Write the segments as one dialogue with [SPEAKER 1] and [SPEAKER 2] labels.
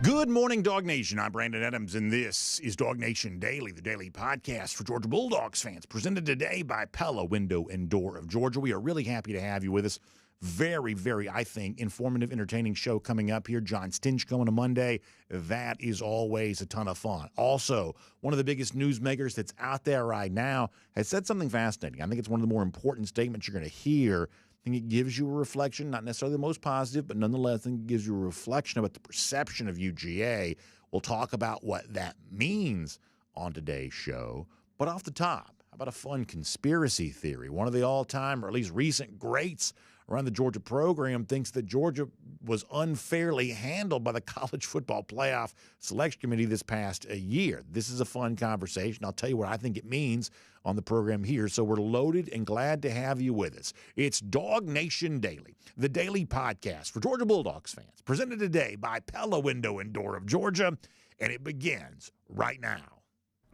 [SPEAKER 1] Good morning, Dog Nation. I'm Brandon Adams, and this is Dog Nation Daily, the daily podcast for Georgia Bulldogs fans, presented today by Pella Window and Door of Georgia. We are really happy to have you with us. Very, I think, informative, entertaining show coming up here. John Stinchko on a Monday. That is always a ton of fun. Also, one of the biggest newsmakers that's out there right now has said something fascinating. I think it's one of the more important statements you're going to hear. I think it gives you a reflection, not necessarily the most positive, but nonetheless, I think it gives you a reflection about the perception of UGA. We'll talk about what that means on today's show. But off the top, how about a fun conspiracy theory? One of the all-time, or at least recent greats around the Georgia program thinks that Georgia was unfairly handled by the College Football Playoff Selection Committee this past year. This is a fun conversation. I'll tell you what I think it means on the program here. So we're loaded and glad to have you with us. It's Dog Nation Daily, the daily podcast for Georgia Bulldogs fans, presented today by Pella Window and Door of Georgia, and it begins right now.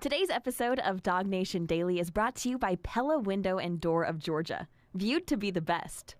[SPEAKER 2] Today's episode of Dog Nation Daily is brought to you by Pella Window and Door of Georgia, viewed to be the best.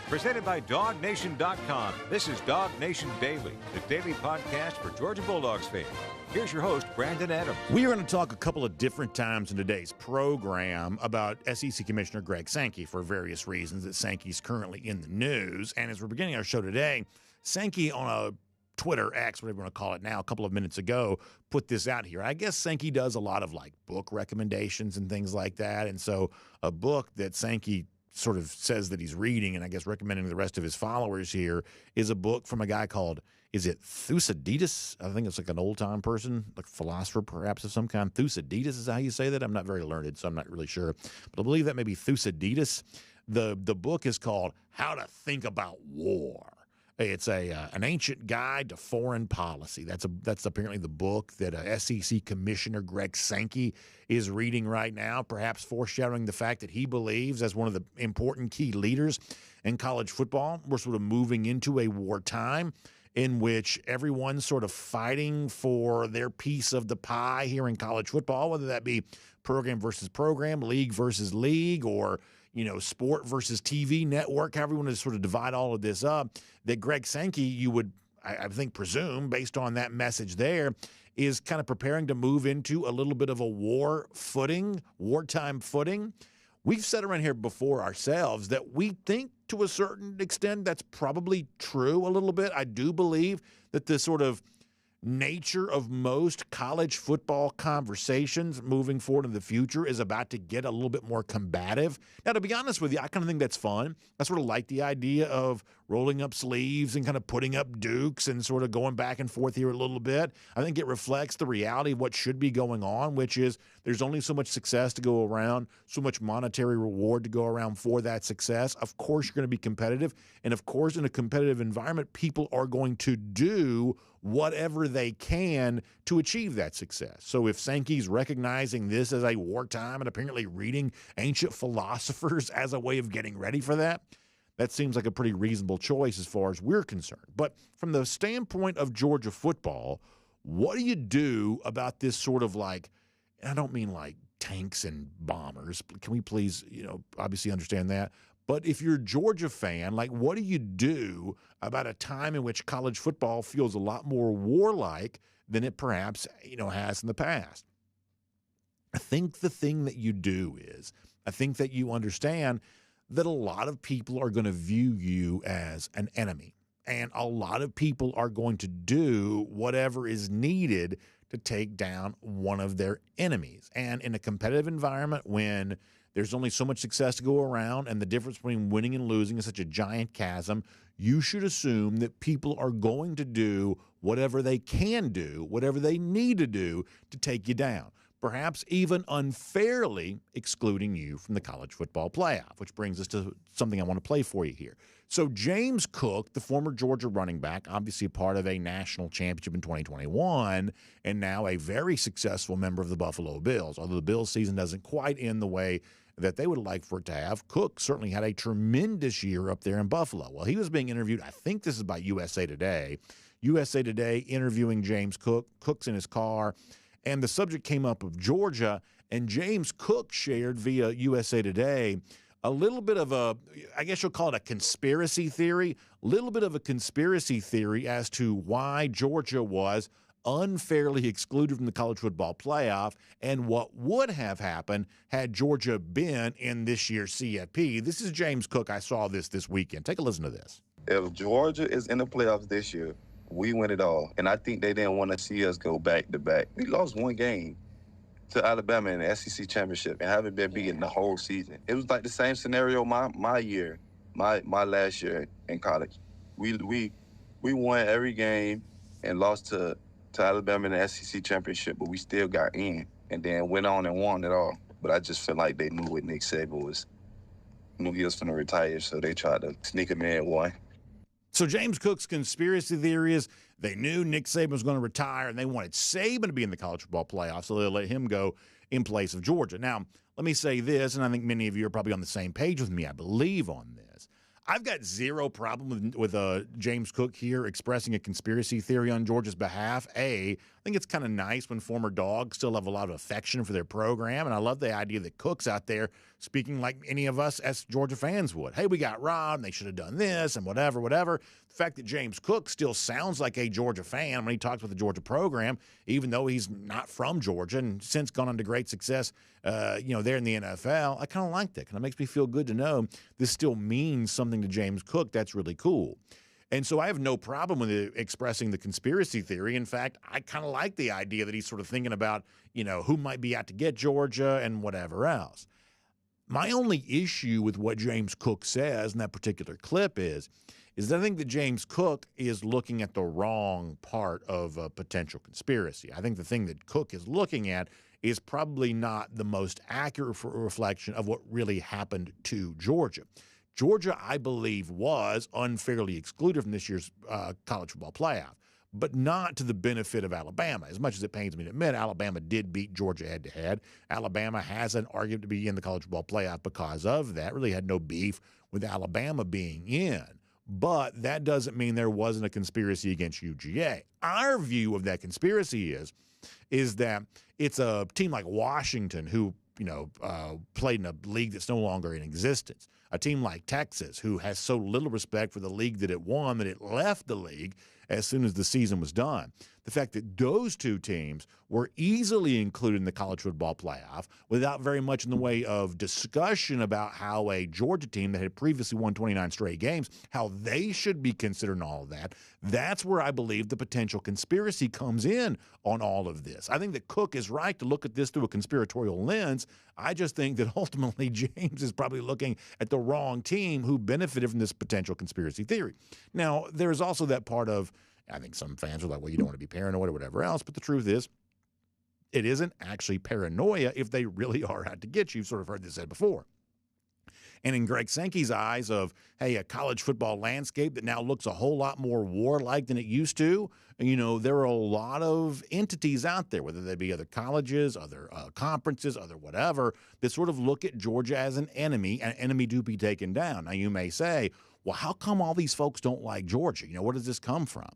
[SPEAKER 3] Presented by DogNation.com. This is Dog Nation Daily, the daily podcast for Georgia Bulldogs fans. Here's your host, Brandon Adams.
[SPEAKER 1] We are going to talk a couple of different times in today's program about SEC Commissioner Greg Sankey for various reasons that Sankey's currently in the news. And as we're beginning our show today, Sankey on a Twitter, X, whatever you want to call it now, a couple of minutes ago, put this out here. I guess Sankey does a lot of like book recommendations and things like that. And so a book that Sankey sort of says that he's reading and I guess recommending to the rest of his followers here is a book from a guy called, is it Thucydides? I think it's like an old-time person, like a philosopher perhaps of some kind. Thucydides is how you say that. I'm not very learned, so I'm not really sure. But I believe that may be Thucydides. The book is called How to Think About War. It's an ancient guide to foreign policy. That's apparently the book that SEC Commissioner Greg Sankey is reading right now, perhaps foreshadowing the fact that he believes, as one of the important key leaders in college football, we're sort of moving into a wartime in which everyone's sort of fighting for their piece of the pie here in college football, whether that be program versus program, league versus league, or sport versus TV network, however you want to sort of divide all of this up, that Greg Sankey, you would, I think, presume, based on that message there, is kind of preparing to move into a little bit of a wartime footing. We've said around here before ourselves that we think to a certain extent that's probably true a little bit. I do believe that the sort of nature of most college football conversations moving forward in the future is about to get a little bit more combative. Now, to be honest with you, I kind of think that's fun. I sort of like the idea of rolling up sleeves and kind of putting up dukes and sort of going back and forth here a little bit. I think it reflects the reality of what should be going on, which is there's only so much success to go around, so much monetary reward to go around for that success. Of course, you're going to be competitive. And of course, in a competitive environment, people are going to do whatever they can to achieve that success. So if Sankey's recognizing this as a wartime and apparently reading ancient philosophers as a way of getting ready for that, that seems like a pretty reasonable choice as far as we're concerned. But from the standpoint of Georgia football, what do you do about this sort of like, and I don't mean like tanks and bombers. Can we please, obviously understand that? But if you're a Georgia fan, like what do you do about a time in which college football feels a lot more warlike than it perhaps, has in the past? I think the thing that you do is, I think that you understand that a lot of people are going to view you as an enemy. And a lot of people are going to do whatever is needed to take down one of their enemies. And in a competitive environment when there's only so much success to go around and the difference between winning and losing is such a giant chasm, you should assume that people are going to do whatever they can do, whatever they need to do to take you down, perhaps even unfairly excluding you from the college football playoff, which brings us to something I want to play for you here. So James Cook, the former Georgia running back, obviously a part of a national championship in 2021, and now a very successful member of the Buffalo Bills. Although the Bills season doesn't quite end the way that they would like for it to have, Cook certainly had a tremendous year up there in Buffalo. Well, he was being interviewed, I think this is by USA Today. USA Today interviewing James Cook. Cook's in his car, and the subject came up of Georgia, and James Cook shared via USA Today a little bit of a, I guess you'll call it a conspiracy theory, a little bit of a conspiracy theory as to why Georgia was unfairly excluded from the college football playoff and what would have happened had Georgia been in this year's CFP. This is James Cook. I saw this weekend. Take a listen to this.
[SPEAKER 4] If Georgia is in the playoffs this year, we win it all. And I think they didn't want to see us go back to back. We lost one game to Alabama in the SEC championship and haven't been beaten the whole season. It was like the same scenario my year, my last year in college. We won every game and lost to Alabama in the SEC championship, but we still got in and then went on and won it all. But I just feel like they knew what Nick Saban was, knew he was going to retire, so they tried to sneak him in one.
[SPEAKER 1] So James Cook's conspiracy theory is they knew Nick Saban was going to retire, and they wanted Saban to be in the college football playoff, so they let him go in place of Georgia. Now, let me say this, and I think many of you are probably on the same page with me, I believe, on this. I've got zero problem with James Cook here expressing a conspiracy theory on Georgia's behalf. I think it's kind of nice when former dogs still have a lot of affection for their program, and I love the idea that Cook's out there speaking like any of us as Georgia fans would. Hey, we got robbed, and they should have done this, and whatever. The fact that James Cook still sounds like a Georgia fan when he talks about the Georgia program, even though he's not from Georgia and since gone on to great success, there in the NFL, I kind of like that. Kind of makes me feel good to know this still means something to James Cook. That's really cool. And so I have no problem with expressing the conspiracy theory. In fact, I kind of like the idea that he's sort of thinking about, who might be out to get Georgia and whatever else. My only issue with what James Cook says in that particular clip is that I think that James Cook is looking at the wrong part of a potential conspiracy. I think the thing that Cook is looking at is probably not the most accurate reflection of what really happened to Georgia. Georgia, I believe, was unfairly excluded from this year's college football playoff, but not to the benefit of Alabama. As much as it pains me to admit, Alabama did beat Georgia head-to-head. Alabama has an argument to be in the college football playoff because of that. Really had no beef with Alabama being in. But that doesn't mean there wasn't a conspiracy against UGA. Our view of that conspiracy is that it's a team like Washington who played in a league that's no longer in existence. A team like Texas, who has so little respect for the league that it won that it left the league as soon as the season was done. The fact that those two teams were easily included in the college football playoff without very much in the way of discussion about how a Georgia team that had previously won 29 straight games, how they should be considered in all of that, that's where I believe the potential conspiracy comes in on all of this. I think that Cook is right to look at this through a conspiratorial lens. I just think that ultimately James is probably looking at the wrong team who benefited from this potential conspiracy theory. Now, there's also that part of, I think some fans are like, well, you don't want to be paranoid or whatever else, but the truth is, it isn't actually paranoia if they really are out to get you. You've sort of heard this said before. And in Greg Sankey's eyes of, hey, a college football landscape that now looks a whole lot more warlike than it used to, there are a lot of entities out there, whether they be other colleges, other conferences, other whatever, that sort of look at Georgia as an enemy, and an enemy to be taken down. Now, you may say, well, how come all these folks don't like Georgia? Where does this come from?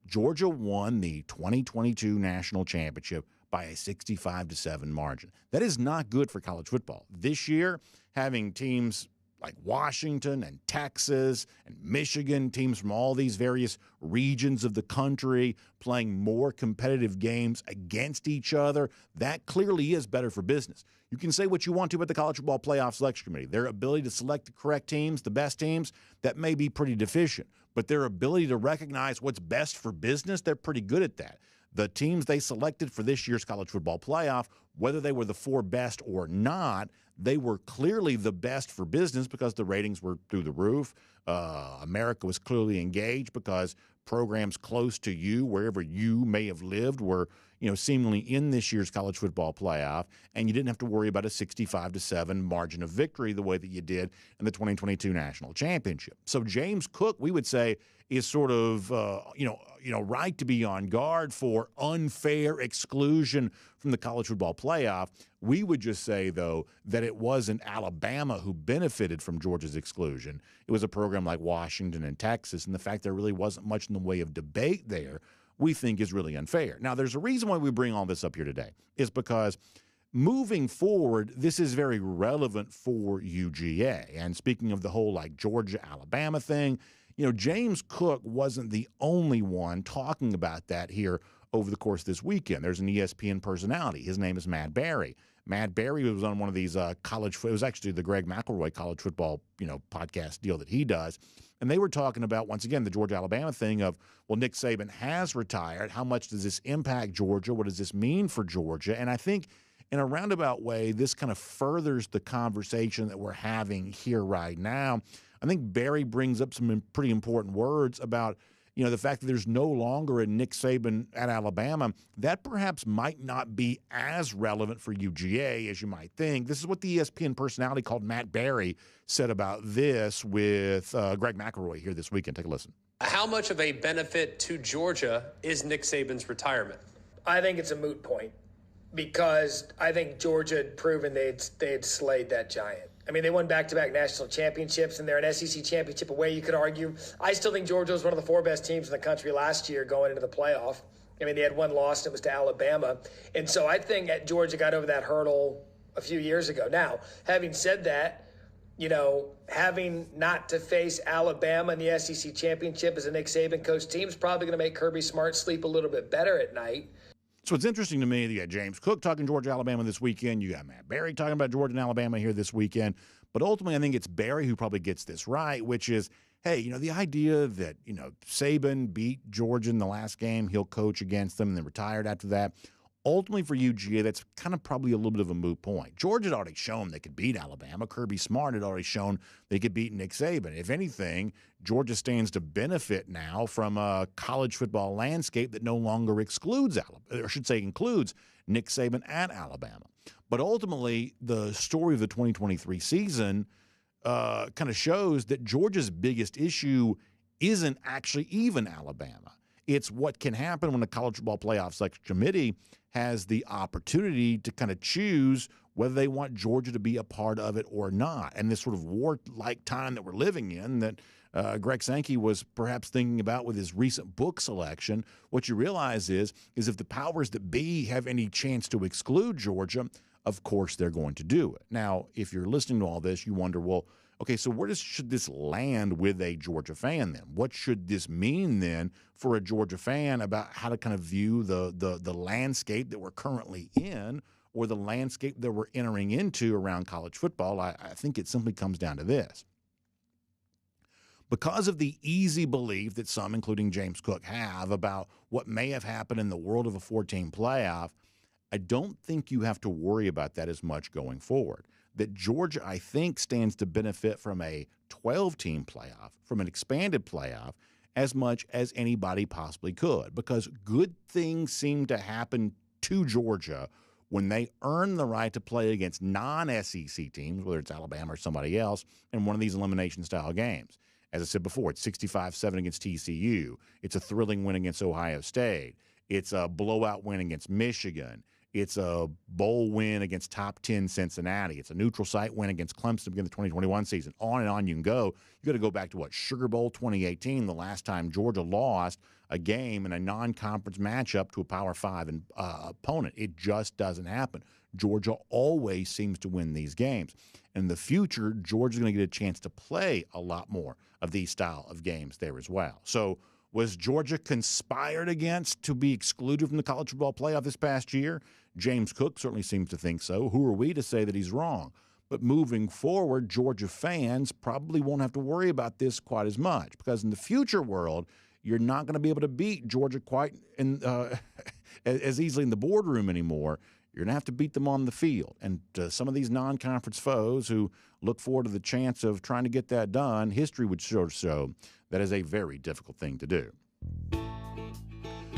[SPEAKER 1] Georgia won the 2022 national championship by a 65-7 margin. That is not good for college football. This year, having teams like Washington and Texas and Michigan, teams from all these various regions of the country playing more competitive games against each other, that clearly is better for business. You can say what you want to about the College Football Playoff Selection Committee. Their ability to select the correct teams, the best teams, that may be pretty deficient. But their ability to recognize what's best for business, they're pretty good at that. The teams they selected for this year's college football playoff, whether they were the four best or not, they were clearly the best for business because the ratings were through the roof. America was clearly engaged because programs close to you, wherever you may have lived, were seemingly in this year's college football playoff, and you didn't have to worry about a 65-7 margin of victory the way that you did in the 2022 national championship. So James Cook, we would say, is sort of right to be on guard for unfair exclusion from the college football playoff. We would just say, though, that it wasn't Alabama who benefited from Georgia's exclusion. It was a program like Washington and Texas, and the fact there really wasn't much in the way of debate there, we think is really unfair. Now, there's a reason why we bring all this up here today, is because moving forward, this is very relevant for UGA. And speaking of the whole like Georgia-Alabama thing, James Cook wasn't the only one talking about that here over the course of this weekend. There's an ESPN personality. His name is Matt Barry. Matt Barry was on one of these it was actually the Greg McElroy college football, podcast deal that he does. And they were talking about, once again, the Georgia-Alabama thing of, well, Nick Saban has retired. How much does this impact Georgia? What does this mean for Georgia? And I think in a roundabout way, this kind of furthers the conversation that we're having here right now. I think Barry brings up some pretty important words about, the fact that there's no longer a Nick Saban at Alabama. That perhaps might not be as relevant for UGA as you might think. This is what the ESPN personality called Matt Barry said about this with Greg McElroy here this weekend. Take a listen.
[SPEAKER 5] How much of a benefit to Georgia is Nick Saban's retirement?
[SPEAKER 6] I think it's a moot point because I think Georgia had proven they had slayed that giant. I mean, they won back-to-back national championships, and they're an SEC championship away, you could argue. I still think Georgia was one of the 4 best teams in the country last year going into the playoff. I mean, they had one loss, and it was to Alabama. And so I think Georgia got over that hurdle a few years ago. Now, having said that, having not to face Alabama in the SEC championship as a Nick Saban coach team is probably going to make Kirby Smart sleep a little bit better at night.
[SPEAKER 1] So it's interesting to me that you got James Cook talking Georgia, Alabama this weekend. You got Matt Barry talking about Georgia and Alabama here this weekend. But ultimately, I think it's Barry who probably gets this right, which is, hey, the idea that, Saban beat Georgia in the last game, he'll coach against them and then retired after that. Ultimately, for UGA, that's kind of probably a little bit of a moot point. Georgia had already shown they could beat Alabama. Kirby Smart had already shown they could beat Nick Saban. If anything, Georgia stands to benefit now from a college football landscape that no longer excludes includes Nick Saban at Alabama. But ultimately, the story of the 2023 season kind of shows that Georgia's biggest issue isn't actually even Alabama. It's what can happen when the College Football Playoff Selection Committee has the opportunity to kind of choose whether they want Georgia to be a part of it or not. And this sort of war-like time that we're living in that Greg Sankey was perhaps thinking about with his recent book selection, what you realize is if the powers that be have any chance to exclude Georgia, of course they're going to do it. Now, if you're listening to all this, you wonder, well, okay, so where should this land with a Georgia fan then? What should this mean then for a Georgia fan about how to kind of view the landscape that we're currently in or the landscape that we're entering into around college football? I think it simply comes down to this. Because of the easy belief that some, including James Cook, have about what may have happened in the world of a 14 playoff, I don't think you have to worry about that as much going forward. That Georgia, I think, stands to benefit from a 12-team playoff, from an expanded playoff, as much as anybody possibly could, because good things seem to happen to Georgia when they earn the right to play against non-SEC teams, whether it's Alabama or somebody else, in one of these elimination-style games. As I said before, it's 65-7 against TCU. It's a thrilling win against Ohio State. It's a blowout win against Michigan. It's a bowl win against top 10 Cincinnati. It's a neutral site win against Clemson to begin the 2021 season. On and on you can go. You got to go back to Sugar Bowl 2018, the last time Georgia lost a game in a non-conference matchup to a Power 5 opponent. It just doesn't happen. Georgia always seems to win these games. In the future, Georgia's going to get a chance to play a lot more of these style of games there as well. So was Georgia conspired against to be excluded from the college football playoff this past year? James Cook certainly seems to think so. Who are we to say that he's wrong? But moving forward, Georgia fans probably won't have to worry about this quite as much because in the future world, you're not going to be able to beat Georgia quite as easily in the boardroom anymore. You're going to have to beat them on the field. And some of these non-conference foes who look forward to the chance of trying to get that done, history would show that is a very difficult thing to do.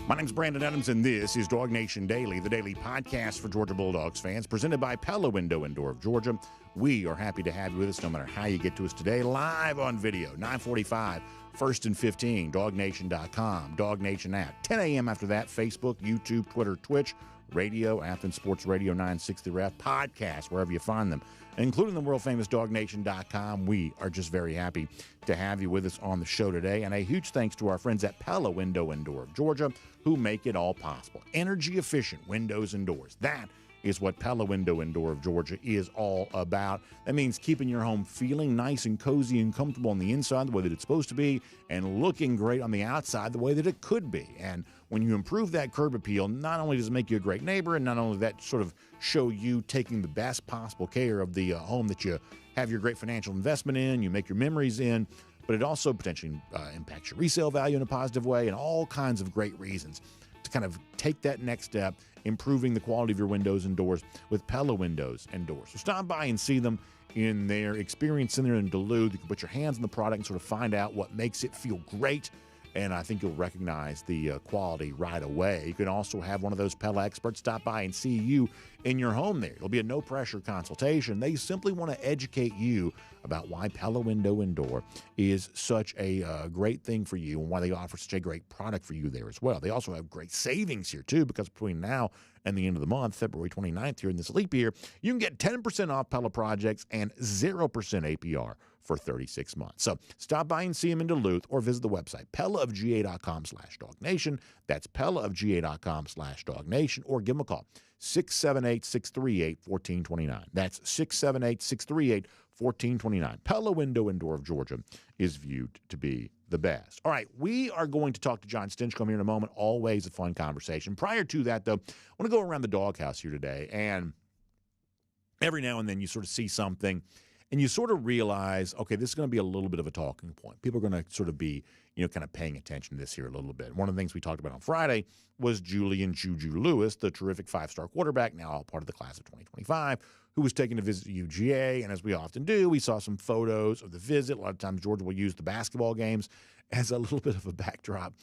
[SPEAKER 1] My name's Brandon Adams, and this is Dog Nation Daily, the daily podcast for Georgia Bulldogs fans, presented by Pella Window and Door of Georgia. We are happy to have you with us no matter how you get to us today, live on video, 9:45, 1st and 15, dognation.com, Dog Nation app. 10 a.m. after that, Facebook, YouTube, Twitter, Twitch, radio, Athens Sports Radio 960 Ref, podcasts, wherever you find them, including the world-famous dognation.com. We are just very happy to have you with us on the show today. And a huge thanks to our friends at Pella Window and Door of Georgia, who make it all possible. Energy-efficient windows and doors. That is what Pella Window and Door of Georgia is all about. That means keeping your home feeling nice and cozy and comfortable on the inside the way that it's supposed to be, and looking great on the outside the way that it could be. And when you improve that curb appeal, not only does it make you a great neighbor, and not only that sort of show you taking the best possible care of the home that you have your great financial investment in, you make your memories in, but it also potentially impacts your resale value in a positive way, and all kinds of great reasons to kind of take that next step, improving the quality of your windows and doors with Pella Windows and Doors. So stop by and see them in their experience center in Duluth. You can put your hands on the product and sort of find out what makes it feel great. And I think you'll recognize the quality right away. You can also have one of those Pella experts stop by and see you in your home there. It'll be a no-pressure consultation. They simply want to educate you about why Pella Window and Door is such a great thing for you and why they offer such a great product for you there as well. They also have great savings here, too, because between now and the end of the month, February 29th, here in this leap year, you can get 10% off Pella projects and 0% APR for 36 months. So stop by and see them in Duluth or visit the website, PellaofGA.com/DogNation. That's PellaofGA.com/DogNation, or give them a call, 678-638-1429. That's 678-638-1429. Pella Window and Door of Georgia is viewed to be the best. All right, we are going to talk to John Stinchcomb here in a moment. Always a fun conversation. Prior to that, though, I want to go around the doghouse here today, and every now and then you sort of see something and you sort of realize, okay, this is going to be a little bit of a talking point. People are going to sort of be, kind of paying attention to this here a little bit. One of the things we talked about on Friday was Julian Juju Lewis, the terrific 5-star quarterback, now part of the class of 2025, who was taking a visit to UGA. And as we often do, we saw some photos of the visit. A lot of times Georgia will use the basketball games as a little bit of a backdrop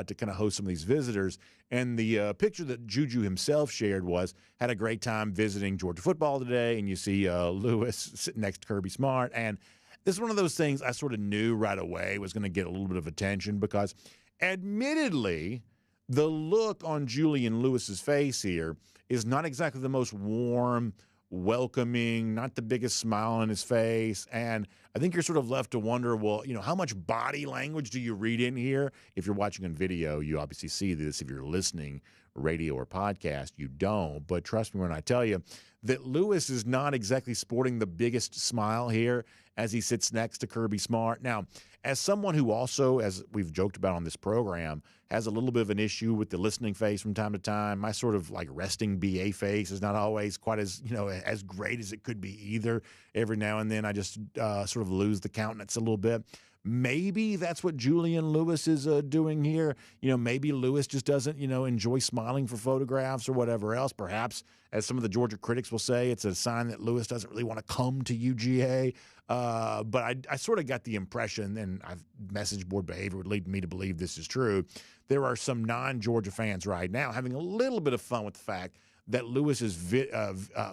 [SPEAKER 1] to kind of host some of these visitors. And the picture that Juju himself shared was, had a great time visiting Georgia football today, and you see Lewis sitting next to Kirby Smart. And this is one of those things I sort of knew right away was going to get a little bit of attention because, admittedly, the look on Julian Lewis's face here is not exactly the most warm, welcoming, not the biggest smile on his face. And I think you're sort of left to wonder, well, how much body language do you read in here? If you're watching on video, you obviously see this. If you're listening, radio or podcast, you don't. But trust me when I tell you that Lewis is not exactly sporting the biggest smile here as he sits next to Kirby Smart. Now, as someone who also, as we've joked about on this program, has a little bit of an issue with the listening face from time to time, my sort of like resting BA face is not always quite as, as great as it could be either. Every now and then I just sort of lose the countenance a little bit. Maybe that's what Julian Lewis is doing here. Maybe Lewis just doesn't, enjoy smiling for photographs or whatever else. Perhaps, as some of the Georgia critics will say, it's a sign that Lewis doesn't really want to come to UGA. But I sort of got the impression, and message board behavior would lead me to believe this is true, there are some non-Georgia fans right now having a little bit of fun with the fact that Lewis's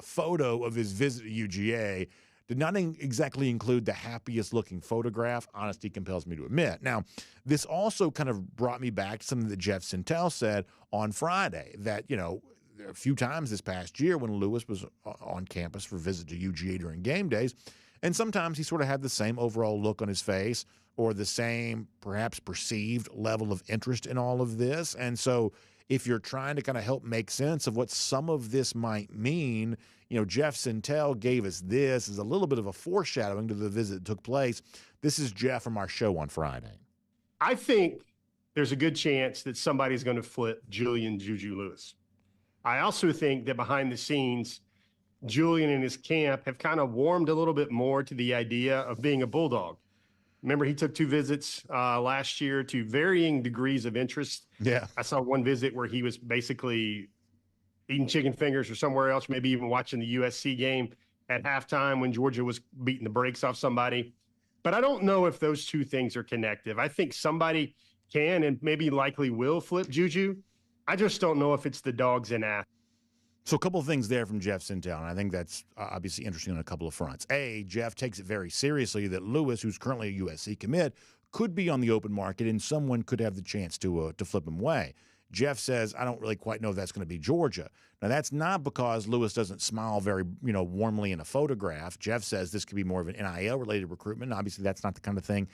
[SPEAKER 1] photo of his visit to UGA did not exactly include the happiest looking photograph, honesty compels me to admit. Now, this also kind of brought me back to something that Jeff Sentell said on Friday, that, a few times this past year when Lewis was on campus for a visit to UGA during game days, and sometimes he sort of had the same overall look on his face or the same perhaps perceived level of interest in all of this. And so if you're trying to kind of help make sense of what some of this might mean, Jeff Sentell gave us this as a little bit of a foreshadowing to the visit that took place. This is Jeff from our show on Friday.
[SPEAKER 7] I think there's a good chance that somebody's going to flip Julian Juju Lewis. I also think that behind the scenes, Julian and his camp have kind of warmed a little bit more to the idea of being a Bulldog. Remember, he took 2 visits last year to varying degrees of interest.
[SPEAKER 1] Yeah.
[SPEAKER 7] I saw one visit where he was basically eating chicken fingers or somewhere else, maybe even watching the USC game at halftime when Georgia was beating the brakes off somebody. But I don't know if those two things are connective. I think somebody can and maybe likely will flip Juju. I just don't know if it's the dogs in ath.
[SPEAKER 1] So a couple of things there from Jeff Sentell, and I think that's obviously interesting on a couple of fronts. A, Jeff takes it very seriously that Lewis, who's currently a USC commit, could be on the open market and someone could have the chance to flip him away. Jeff says, I don't really quite know if that's going to be Georgia. Now, that's not because Lewis doesn't smile very, warmly in a photograph. Jeff says this could be more of an NIL-related recruitment. Obviously, that's not the kind of thing,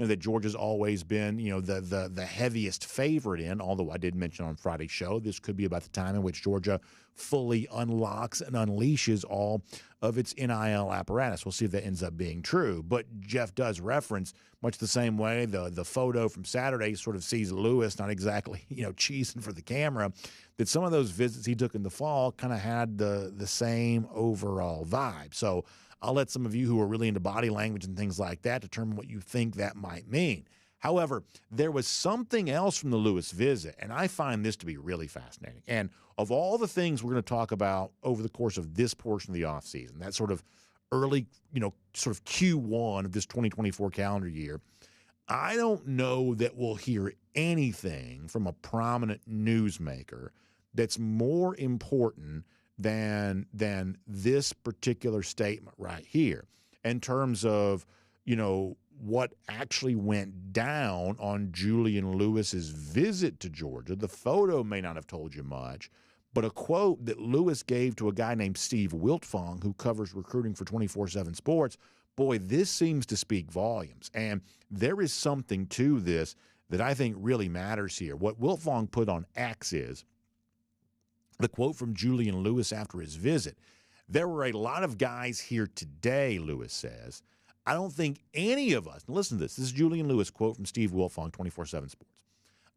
[SPEAKER 1] that Georgia's always been, the heaviest favorite in, although I did mention on Friday's show, this could be about the time in which Georgia fully unlocks and unleashes all of its NIL apparatus. We'll see if that ends up being true. But Jeff does reference, much the same way the photo from Saturday sort of sees Lewis not exactly, cheesing for the camera, that some of those visits he took in the fall kind of had the same overall vibe. So I'll let some of you who are really into body language and things like that determine what you think that might mean. However, there was something else from the Lewis visit, and I find this to be really fascinating. And of all the things we're going to talk about over the course of this portion of the offseason, that sort of early, sort of Q1 of this 2024 calendar year, I don't know that we'll hear anything from a prominent newsmaker that's more important than this particular statement right here in terms of, what actually went down on Julian Lewis's visit to Georgia. The photo may not have told you much, but a quote that Lewis gave to a guy named Steve Wiltfong, who covers recruiting for 24/7 Sports, boy, this seems to speak volumes. And there is something to this that I think really matters here. What Wiltfong put on X is the quote from Julian Lewis after his visit. There were a lot of guys here today, Lewis says. I don't think any of us, listen to this is Julian Lewis quote from Steve Wiltfong, 24/7 Sports.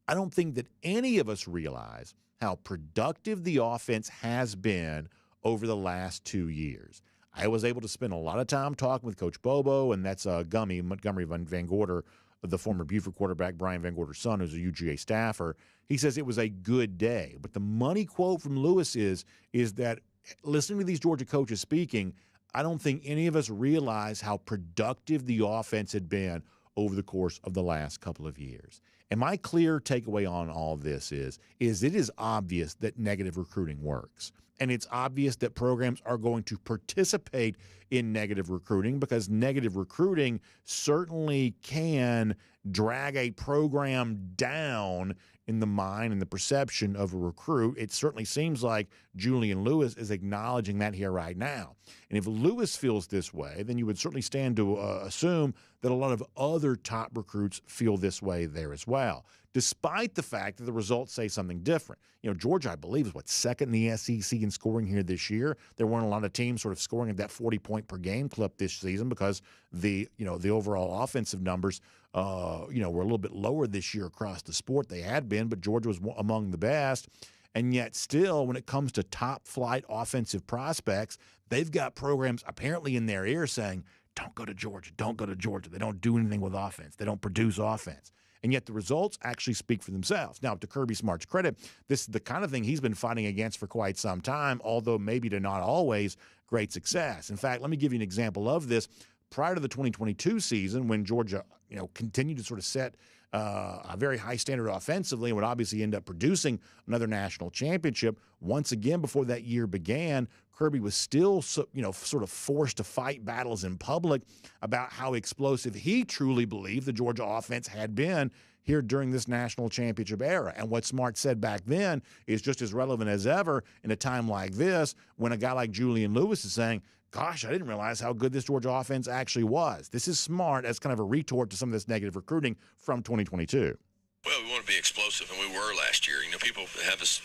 [SPEAKER 1] I don't think that any of us realize how productive the offense has been over the last 2 years. I was able to spend a lot of time talking with Coach Bobo, and that's Montgomery Van Gorder, the former Buford quarterback, Brian Van Gorder's son, who's a UGA staffer. He says it was a good day. But the money quote from Lewis is that listening to these Georgia coaches speaking, I don't think any of us realize how productive the offense had been over the course of the last couple of years. And my clear takeaway on all of this is it is obvious that negative recruiting works. And it's obvious that programs are going to participate in negative recruiting because negative recruiting certainly can drag a program down in the mind and the perception of a recruit. It certainly seems like Julian Lewis is acknowledging that here right now. And if Lewis feels this way, then you would certainly stand to assume that a lot of other top recruits feel this way there as well, despite the fact that the results say something different. Georgia, I believe, is second in the SEC in scoring here this year. There weren't a lot of teams sort of scoring at that 40-point per game clip this season because the overall offensive numbers were a little bit lower this year across the sport. They had been, but Georgia was among the best. And yet still, when it comes to top-flight offensive prospects, they've got programs apparently in their ear saying, don't go to Georgia, don't go to Georgia. They don't do anything with offense. They don't produce offense. And yet the results actually speak for themselves. Now, to Kirby Smart's credit, this is the kind of thing he's been fighting against for quite some time, although maybe to not always great success. In fact, let me give you an example of this. Prior to the 2022 season, when Georgia, continued to sort of set a very high standard offensively and would obviously end up producing another national championship, once again before that year began, Kirby was still, sort of forced to fight battles in public about how explosive he truly believed the Georgia offense had been here during this national championship era. And what Smart said back then is just as relevant as ever in a time like this when a guy like Julian Lewis is saying, gosh, I didn't realize how good this Georgia offense actually was. This is Smart as kind of a retort to some of this negative recruiting from 2022.
[SPEAKER 8] Well, we want to be explosive, and we were last year. People have us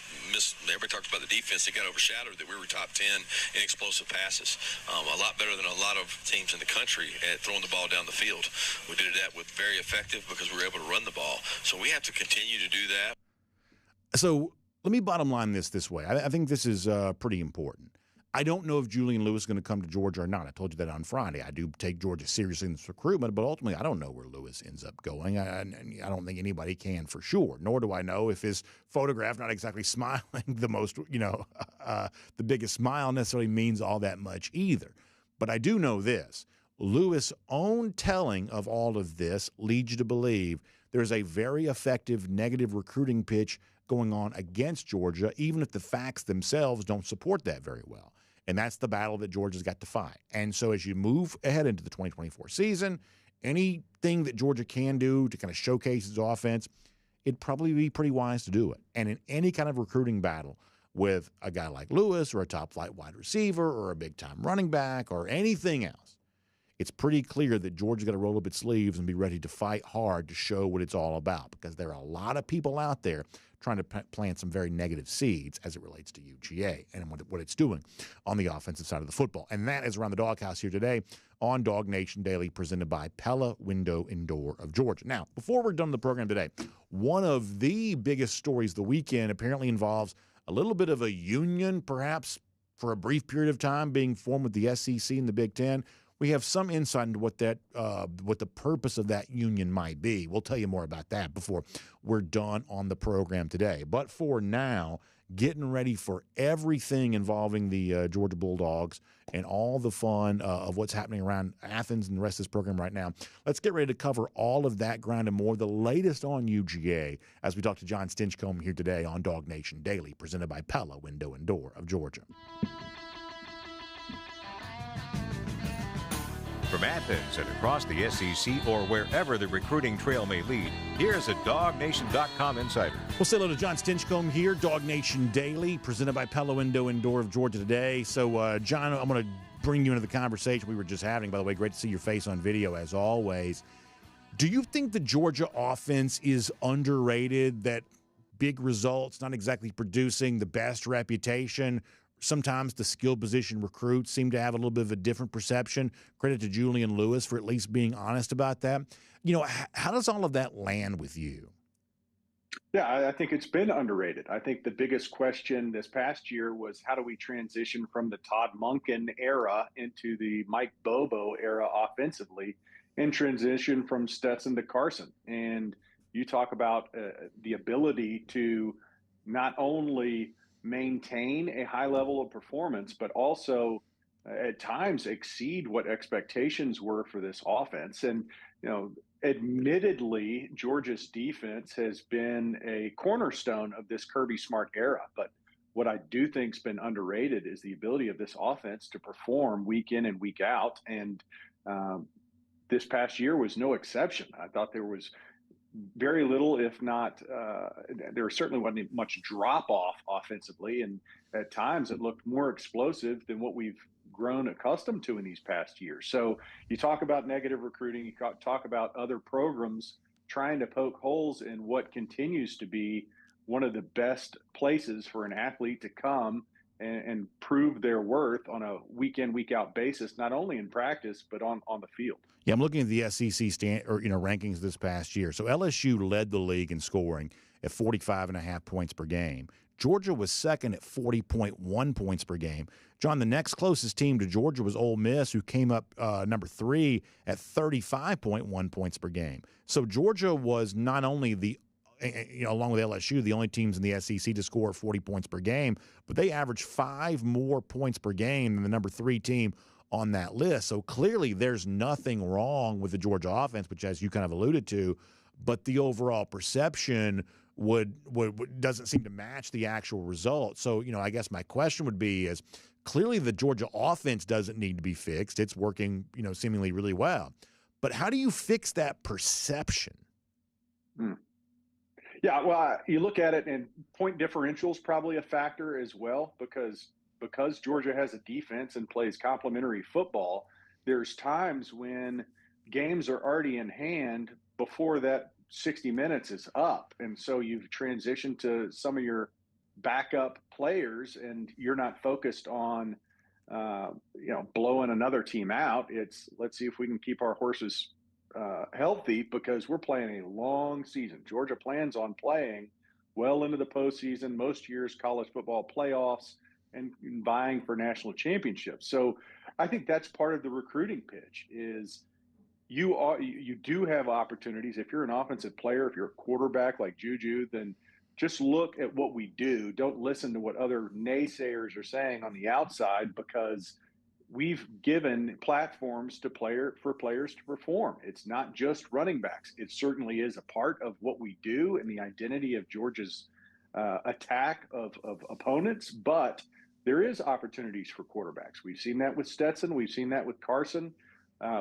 [SPEAKER 8] everybody talks about the defense. It got overshadowed that we were top 10 in explosive passes. A lot better than a lot of teams in the country at throwing the ball down the field. We did that with very effective because we were able to run the ball. So we have to continue to do that.
[SPEAKER 1] So let me bottom line this way. I think this is pretty important. I don't know if Julian Lewis is going to come to Georgia or not. I told you that on Friday. I do take Georgia seriously in this recruitment, but ultimately I don't know where Lewis ends up going. I don't think anybody can for sure, nor do I know if his photograph not exactly smiling the most, the biggest smile necessarily means all that much either. But I do know this. Lewis' own telling of all of this leads you to believe there's a very effective negative recruiting pitch going on against Georgia, even if the facts themselves don't support that very well. And that's the battle that Georgia's got to fight. And so as you move ahead into the 2024 season, anything that Georgia can do to kind of showcase its offense, it'd probably be pretty wise to do it. And in any kind of recruiting battle with a guy like Lewis or a top-flight wide receiver or a big-time running back or anything else, it's pretty clear that Georgia's got to roll up its sleeves and be ready to fight hard to show what it's all about, because there are a lot of people out there trying to plant some very negative seeds as it relates to UGA and what it's doing on the offensive side of the football. And that is Around the Doghouse here today on Dog Nation Daily, presented by Pella Window and Door of Georgia. Now, before we're done with the program today, one of the biggest stories of the weekend apparently involves a little bit of a union, perhaps for a brief period of time, being formed with the SEC and the Big Ten. We have some insight into what the purpose of that union might be. We'll tell you more about that before we're done on the program today. But for now, getting ready for everything involving the Georgia Bulldogs and all the fun of what's happening around Athens and the rest of this program right now. Let's get ready to cover all of that ground and more, the latest on UGA, as we talk to John Stinchcomb here today on Dog Nation Daily, presented by Pella Window and Door of Georgia.
[SPEAKER 3] From Athens and across the SEC or wherever the recruiting trail may lead, here's a DogNation.com insider.
[SPEAKER 1] We'll say hello to John Stinchcomb here, Dog Nation Daily, presented by Pella Window and Door of Georgia today. So, John, I'm going to bring you into the conversation we were just having. By the way, great to see your face on video, as always. Do you think the Georgia offense is underrated, that big results, not exactly producing the best reputation? Sometimes the skill position recruits seem to have a little bit of a different perception. Credit to Julian Lewis for at least being honest about that. You know, how does all of that land with you?
[SPEAKER 9] Yeah, I think it's been underrated. I think the biggest question this past year was, how do we transition from the Todd Monken era into the Mike Bobo era offensively, and transition from Stetson to Carson? And you talk about the ability to not only maintain a high level of performance, but also at times exceed what expectations were for this offense. And, you know, admittedly, Georgia's defense has been a cornerstone of this Kirby Smart era. But what I do think has been underrated is the ability of this offense to perform week in and week out. And this past year was no exception. I thought there was very little, if not, there certainly wasn't much drop off offensively. And at times it looked more explosive than what we've grown accustomed to in these past years. So you talk about negative recruiting, you talk about other programs trying to poke holes in what continues to be one of the best places for an athlete to come and prove their worth on a week in, week out basis, not only in practice, but on the field.
[SPEAKER 1] Yeah, I'm looking at the SEC rankings this past year. So LSU led the league in scoring at 45.5 points per game. Georgia was second at 40.1 points per game. John, the next closest team to Georgia was Ole Miss, who came up number 3 at 35.1 points per game. So Georgia was not only along with LSU, the only teams in the SEC to score 40 points per game, but they averaged 5 more points per game than the number 3 team on that list. So clearly there's nothing wrong with the Georgia offense, which, as you kind of alluded to, but the overall perception doesn't seem to match the actual result. So, you know, I guess my question would be is, clearly the Georgia offense doesn't need to be fixed. It's working, you know, seemingly really well. But how do you fix that perception?
[SPEAKER 9] Yeah, well, you look at it, and point differential is probably a factor as well, because Georgia has a defense and plays complementary football. There's times when games are already in hand before that 60 minutes is up. And so you've transitioned to some of your backup players, and you're not focused on, blowing another team out. It's, let's see if we can keep our horses healthy, because we're playing a long season. Georgia plans on playing well into the postseason, most years college football playoffs, and vying for national championships. So I think that's part of the recruiting pitch is you do have opportunities. If you're an offensive player, if you're a quarterback like Juju, then just look at what we do. Don't listen to what other naysayers are saying on the outside, because we've given platforms for players to perform. It's not just running backs. It certainly is a part of what we do and the identity of Georgia's attack of opponents, but there is opportunities for quarterbacks. We've seen that with Stetson. We've seen that with Carson.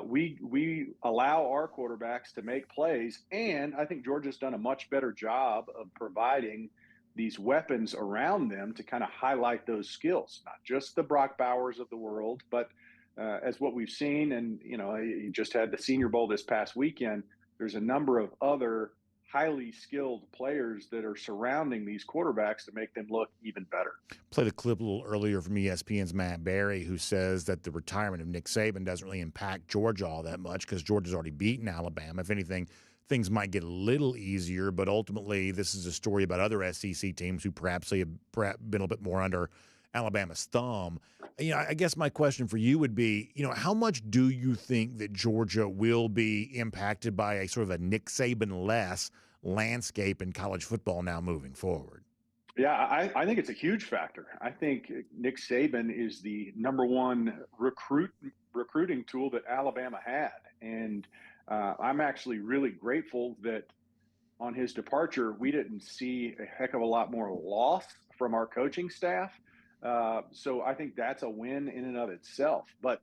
[SPEAKER 9] We allow our quarterbacks to make plays, and I think Georgia's done a much better job of providing these weapons around them to kind of highlight those skills, not just the Brock Bowers of the world, but as what we've seen. And, you just had the Senior Bowl this past weekend. There's a number of other highly skilled players that are surrounding these quarterbacks to make them look even better.
[SPEAKER 1] Played a clip a little earlier from ESPN's Matt Berry, who says that the retirement of Nick Saban doesn't really impact Georgia all that much because Georgia's already beaten Alabama. If anything, things might get a little easier, but ultimately this is a story about other SEC teams who perhaps have been a little bit more under Alabama's thumb. I guess my question for you would be, how much do you think that Georgia will be impacted by a sort of a Nick Saban-less landscape in college football now moving forward?
[SPEAKER 9] Yeah, I think it's a huge factor. I think Nick Saban is the number one recruiting tool that Alabama had. And I'm actually really grateful that on his departure, we didn't see a heck of a lot more loss from our coaching staff. So I think that's a win in and of itself. But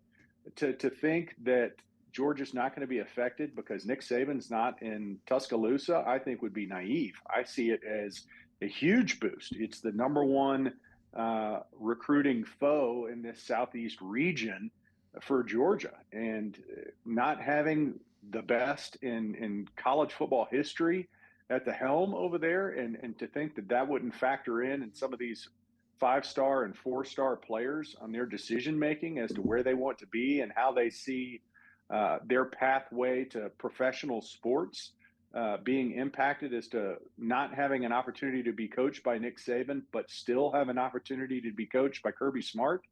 [SPEAKER 9] to think that Georgia's not going to be affected because Nick Saban's not in Tuscaloosa, I think would be naive. I see it as a huge boost. It's the number one recruiting foe in this Southeast region for Georgia. And not having the best in college football history at the helm over there, and to think that wouldn't factor in some of these 5-star and 4-star players on their decision making as to where they want to be and how they see their pathway to professional sports being impacted as to not having an opportunity to be coached by Nick Saban, but still have an opportunity to be coached by Kirby Smart.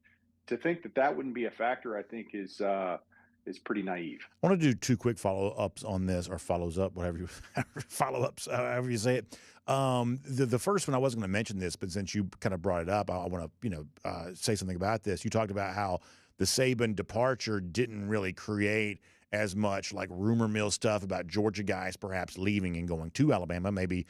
[SPEAKER 9] To think that wouldn't be a factor, I think is pretty naive.
[SPEAKER 1] I want to do 2 quick follow-ups on this, or follows up, follow-ups, however you say it. The first one, I wasn't going to mention this, but since you kind of brought it up, I want to say something about this. You talked about how the Saban departure didn't really create as much like rumor mill stuff about Georgia guys perhaps leaving and going to Alabama. Maybe,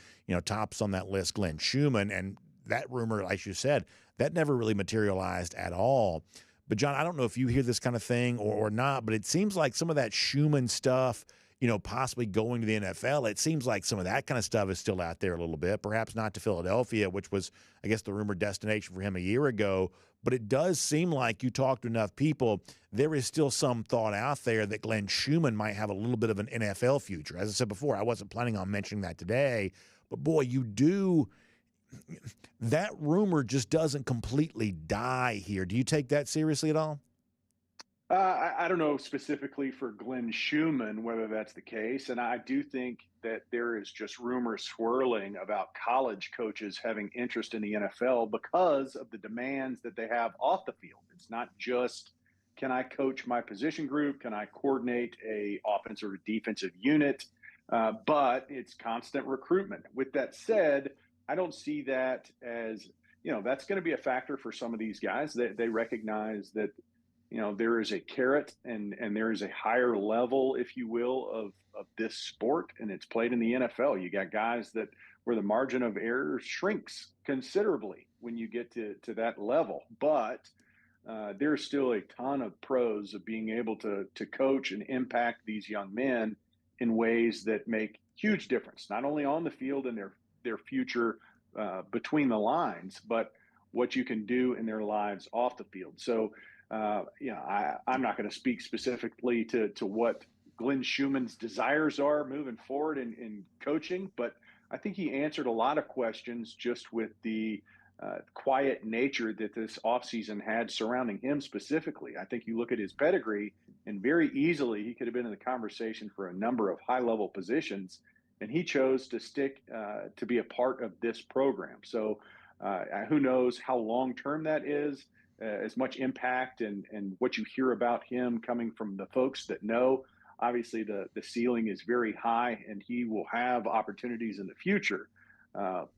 [SPEAKER 1] tops on that list, Glenn Schumann, and that rumor, like you said, that never really materialized at all. But, John, I don't know if you hear this kind of thing or not, but it seems like some of that Schumann stuff, possibly going to the NFL, it seems like some of that kind of stuff is still out there a little bit. Perhaps not to Philadelphia, which was, I guess, the rumored destination for him a year ago. But it does seem like you talk to enough people, there is still some thought out there that Glenn Schumann might have a little bit of an NFL future. As I said before, I wasn't planning on mentioning that today. But, boy, that rumor just doesn't completely die here. Do you take that seriously at all?
[SPEAKER 9] I don't know specifically for Glenn Schumann whether that's the case. And I do think that there is just rumors swirling about college coaches having interest in the NFL because of the demands that they have off the field. It's not just, can I coach my position group? Can I coordinate a offensive or defensive unit? But it's constant recruitment. With that said, I don't see that as, that's going to be a factor for some of these guys. They recognize that, there is a carrot and there is a higher level, if you will, of this sport, and it's played in the NFL. You got guys where the margin of error shrinks considerably when you get to that level. But there's still a ton of pros of being able to coach and impact these young men in ways that make huge difference, not only on the field and their future between the lines, but what you can do in their lives off the field. So, I'm not going to speak specifically to what Glenn Schumann's desires are moving forward in coaching, but I think he answered a lot of questions just with the quiet nature that this offseason had surrounding him specifically. I think you look at his pedigree, and very easily he could have been in the conversation for a number of high-level positions, and he chose to stick to be a part of this program. So who knows how long-term that is, as much impact and what you hear about him coming from the folks that know. Obviously, the ceiling is very high, and he will have opportunities in the future.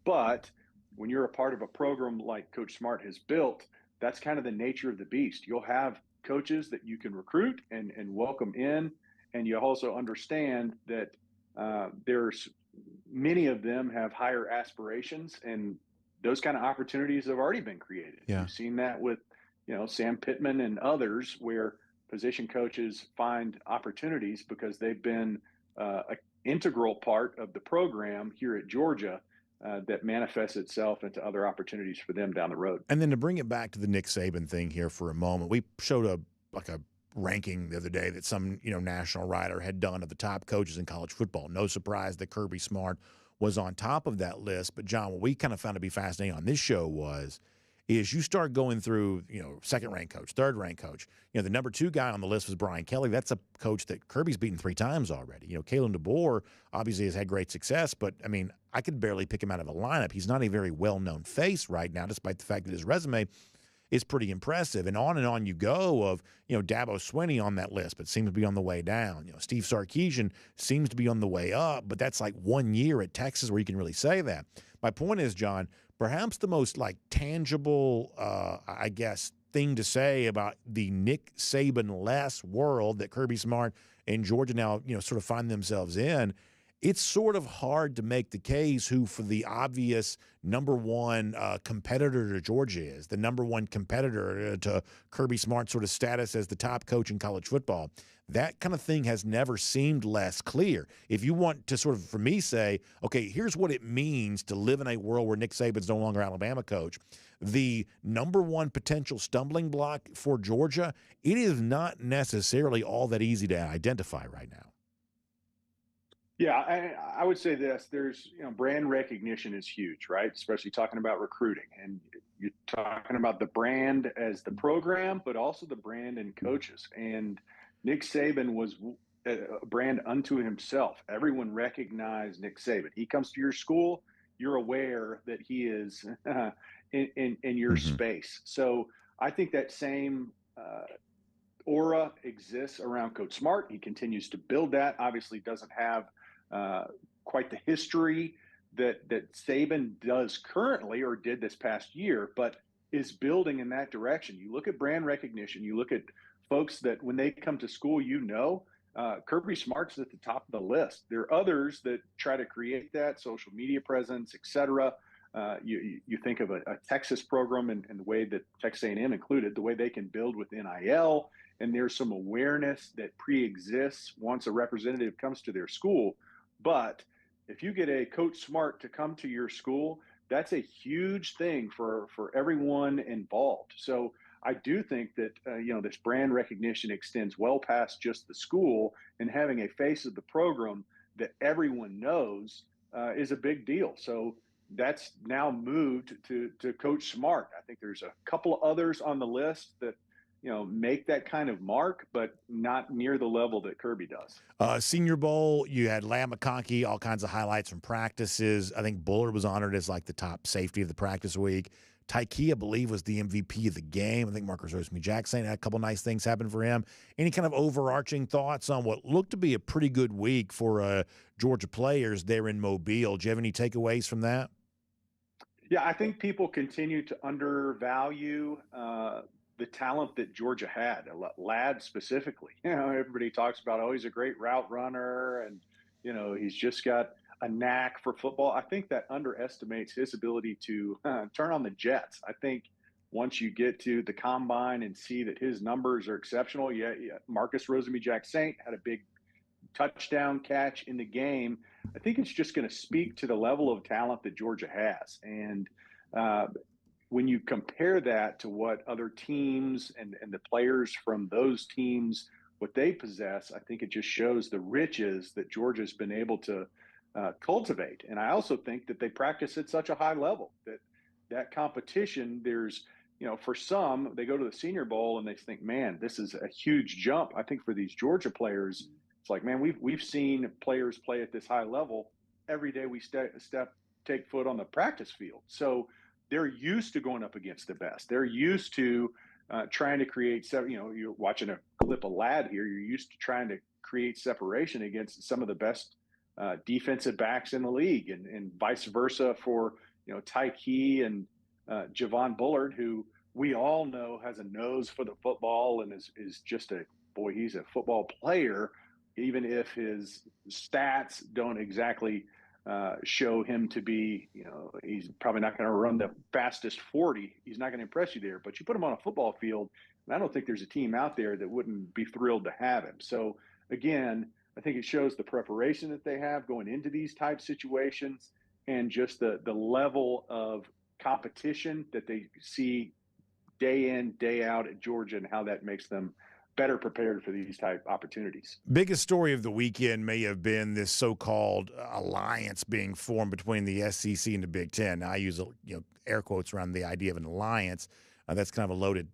[SPEAKER 9] But when you're a part of a program like Coach Smart has built, that's kind of the nature of the beast. You'll have coaches that you can recruit and welcome in, and you also understand that there's many of them have higher aspirations, and those kind of opportunities have already been created.
[SPEAKER 1] Yeah.
[SPEAKER 9] You've seen that with, Sam Pittman and others, where position coaches find opportunities because they've been an integral part of the program here at Georgia that manifests itself into other opportunities for them down the road.
[SPEAKER 1] And then to bring it back to the Nick Saban thing here for a moment, we showed a ranking the other day that some national writer had done of the top coaches in college football. No surprise that Kirby Smart was on top of that list. But John, what we kind of found to be fascinating on this show is you start going through, second-ranked coach, third-ranked coach. The number 2 guy on the list was Brian Kelly. That's a coach that Kirby's beaten 3 times already. Kalen DeBoer obviously has had great success, but, I could barely pick him out of a lineup. He's not a very well-known face right now, despite the fact that his resume is pretty impressive. And on you go of, Dabo Swinney on that list, but seems to be on the way down. Steve Sarkisian seems to be on the way up, but that's like 1 year at Texas where you can really say that. My point is, John, perhaps the most tangible, thing to say about the Nick Saban-less world that Kirby Smart and Georgia now, sort of find themselves in, it's sort of hard to make the case who, for the obvious number one competitor to Georgia is, the number one competitor to Kirby Smart's sort of status as the top coach in college football. That kind of thing has never seemed less clear. If you want to sort of, for me, say, okay, here's what it means to live in a world where Nick Saban's no longer Alabama coach, the number one potential stumbling block for Georgia, it is not necessarily all that easy to identify right now.
[SPEAKER 9] Yeah, I would say this. There's, brand recognition is huge, right? Especially talking about recruiting. And you're talking about the brand as the program, but also the brand and coaches. And Nick Saban was a brand unto himself. Everyone recognized Nick Saban. He comes to your school, you're aware that he is in your space. So I think that same aura exists around Coach Smart. He continues to build that. Obviously doesn't have quite the history that Saban does currently or did this past year, but is building in that direction. You look at brand recognition, you look at folks that when they come to school, Kirby Smart's at the top of the list. There are others that try to create that social media presence, et cetera. You think of a Texas program and the way that Texas A&M included, the way they can build with NIL, and there's some awareness that pre-exists once a representative comes to their school. But if you get a Coach Smart to come to your school, that's a huge thing for everyone involved. So I do think that, this brand recognition extends well past just the school, and having a face of the program that everyone knows is a big deal. So that's now moved to Coach Smart. I think there's a couple others on the list that, make that kind of mark, but not near the level that Kirby does.
[SPEAKER 1] Senior Bowl, you had Lamb McConkey, all kinds of highlights from practices. I think Bullard was honored as the top safety of the practice week. Tyke, I believe, was the MVP of the game. I think Marcus Rosemy-Jackson had a couple nice things happen for him. Any kind of overarching thoughts on what looked to be a pretty good week for Georgia players there in Mobile? Do you have any takeaways from that?
[SPEAKER 9] Yeah, I think people continue to undervalue the talent that Georgia had, Ladd specifically. Everybody talks about, he's a great route runner and, he's just got a knack for football. I think that underestimates his ability to turn on the jets. I think once you get to the combine and see that his numbers are exceptional, Marcus Rosemy-Jackson had a big touchdown catch in the game. I think it's just going to speak to the level of talent that Georgia has. And when you compare that to what other teams and the players from those teams, what they possess, I think it just shows the riches that Georgia's been able to cultivate. And I also think that they practice at such a high level that competition, there's, for some, they go to the Senior Bowl and they think, man, this is a huge jump. I think for these Georgia players, it's like, man, we've seen players play at this high level every day we take foot on the practice field. So they're used to going up against the best. They're used to trying to create, you're watching a clip of Ladd here. You're used to trying to create separation against some of the best defensive backs in the league, and vice versa for, Tyke and Javon Bullard, who we all know has a nose for the football and is just he's a football player, even if his stats don't exactly show him to be, he's probably not going to run the fastest 40. He's not going to impress you there, but you put him on a football field, and I don't think there's a team out there that wouldn't be thrilled to have him. So again, I think it shows the preparation that they have going into these type situations, and just the level of competition that they see day in, day out at Georgia, and how that makes them better prepared for these type opportunities.
[SPEAKER 1] Biggest story of the weekend may have been this so-called alliance being formed between the SEC and the Big Ten. Now, I use air quotes around the idea of an alliance. That's kind of a loaded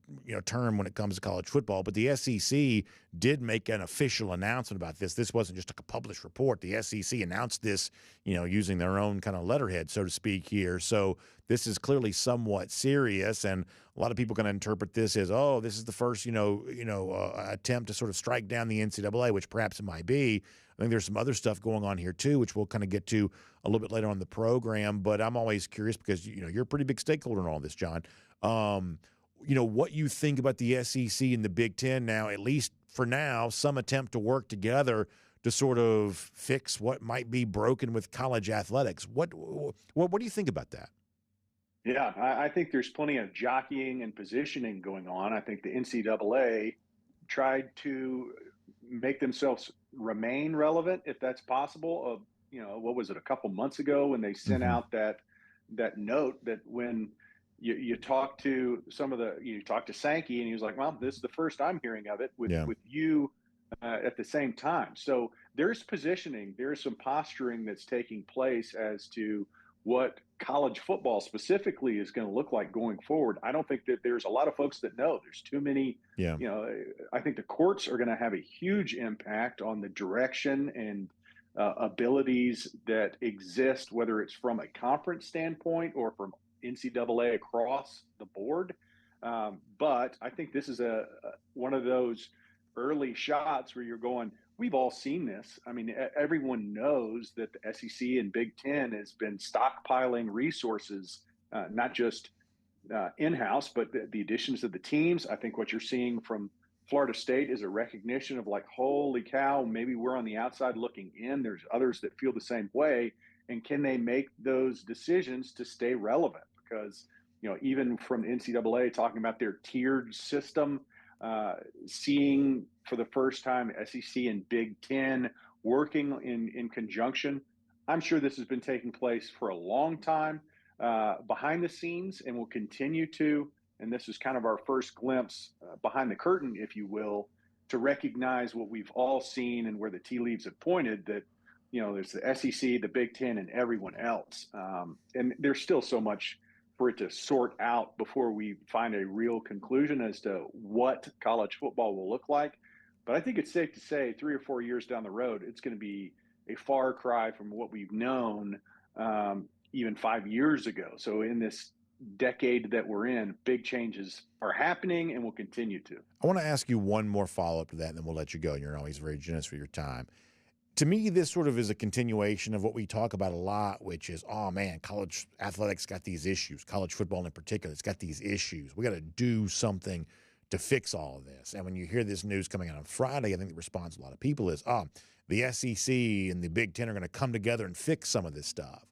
[SPEAKER 1] term when it comes to college football. But the SEC did make an official announcement about this. This wasn't just a published report. The SEC announced this, using their own kind of letterhead, so to speak, here. So this is clearly somewhat serious, and a lot of people can interpret this as, oh, this is the first, attempt to sort of strike down the NCAA, which perhaps it might be. I think there's some other stuff going on here too, which we'll kind of get to a little bit later on the program. But I'm always curious because you're a pretty big stakeholder in all this, John. What you think about the SEC and the Big Ten now, at least for now, some attempt to work together to sort of fix what might be broken with college athletics. What do you think about that?
[SPEAKER 9] Yeah, I think there's plenty of jockeying and positioning going on. I think the NCAA tried to make themselves remain relevant, if that's possible. What was it, a couple months ago when they sent out that note that when you talk to you talk to Sankey and he was like, well, this is the first I'm hearing of it with you at the same time. So there's positioning, there's some posturing that's taking place as to what college football specifically is going to look like going forward. I don't think that there's a lot of folks that know. There's too many. I think the courts are going to have a huge impact on the direction and abilities that exist, whether it's from a conference standpoint or from NCAA across the board. But I think this is one of those early shots where you're going, we've all seen this. I mean, everyone knows that the SEC and Big Ten has been stockpiling resources, not just in-house, but the additions of the teams. I think what you're seeing from Florida State is a recognition of like, holy cow, maybe we're on the outside looking in. There's others that feel the same way. And can they make those decisions to stay relevant? Because, even from the NCAA talking about their tiered system, seeing for the first time SEC and Big Ten working in conjunction. I'm sure this has been taking place for a long time behind the scenes and will continue to. And this is kind of our first glimpse behind the curtain, if you will, to recognize what we've all seen and where the tea leaves have pointed that, there's the SEC, the Big Ten, and everyone else. And there's still so much for it to sort out before we find a real conclusion as to what college football will look like. But I think it's safe to say 3 or 4 years down the road, it's going to be a far cry from what we've known even 5 years ago. So in this decade that we're in, big changes are happening and will continue to.
[SPEAKER 1] I want to ask you one more follow-up to that, and then we'll let you go. You're always very generous with your time. To me, this sort of is a continuation of what we talk about a lot, which is, oh, man, college athletics got these issues. College football in particular, it's got these issues. We got to do something to fix all of this. And when you hear this news coming out on Friday, I think the response of a lot of people is, the SEC and the Big Ten are going to come together and fix some of this stuff.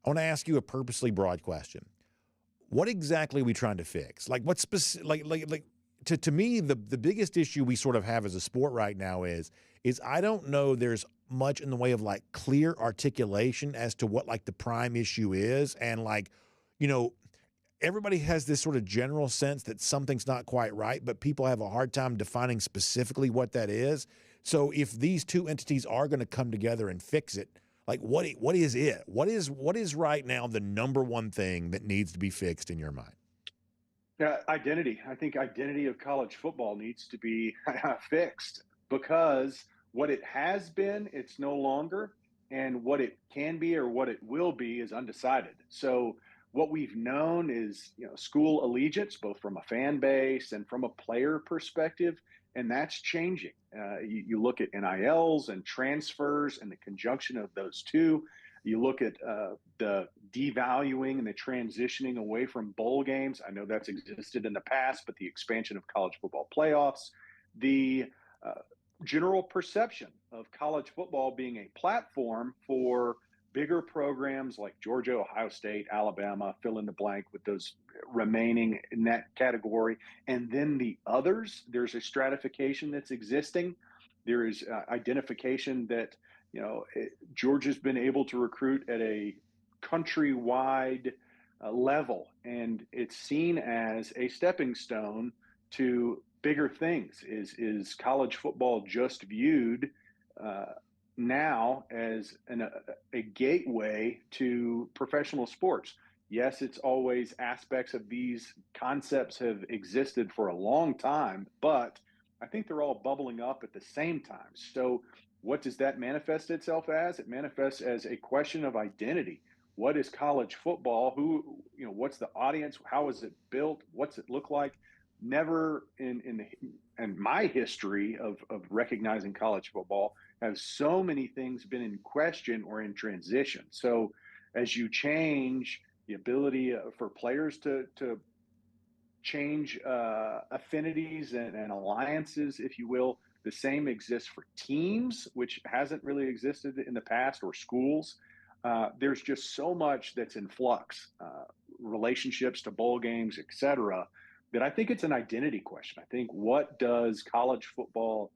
[SPEAKER 1] I want to ask you a purposely broad question. What exactly are we trying to fix? Like, what's specific? To me, the biggest issue we sort of have as a sport right now is I don't know there's much in the way of like clear articulation as to what like the prime issue is. And everybody has this sort of general sense that something's not quite right, but people have a hard time defining specifically what that is. So if these two entities are going to come together and fix it, like what is it? What is right now the number one thing that needs to be fixed in your mind?
[SPEAKER 9] Identity. I think identity of college football needs to be fixed because what it has been, it's no longer, and what it can be or what it will be is undecided. So what we've known is, school allegiance, both from a fan base and from a player perspective, and that's changing. You look at NILs and transfers and the conjunction of those two. You look at the devaluing and the transitioning away from bowl games. I know that's existed in the past, but the expansion of college football playoffs, the general perception of college football being a platform for bigger programs like Georgia, Ohio State, Alabama, fill in the blank with those remaining in that category. And then the others, there's a stratification that's existing. There is identification that, Georgia's been able to recruit at a countrywide level, and it's seen as a stepping stone to bigger things? Is college football just viewed now as a gateway to professional sports? Yes, it's always aspects of these concepts have existed for a long time, but I think they're all bubbling up at the same time. So what does that manifest itself as? It manifests as a question of identity. What is college football? What's the audience? How is it built? What's it look like? Never in my history of recognizing college football have so many things been in question or in transition. So as you change the ability for players to change affinities and alliances, if you will, the same exists for teams, which hasn't really existed in the past, or schools. There's just so much that's in flux, relationships to bowl games, et cetera, that I think it's an identity question. I think, what does college football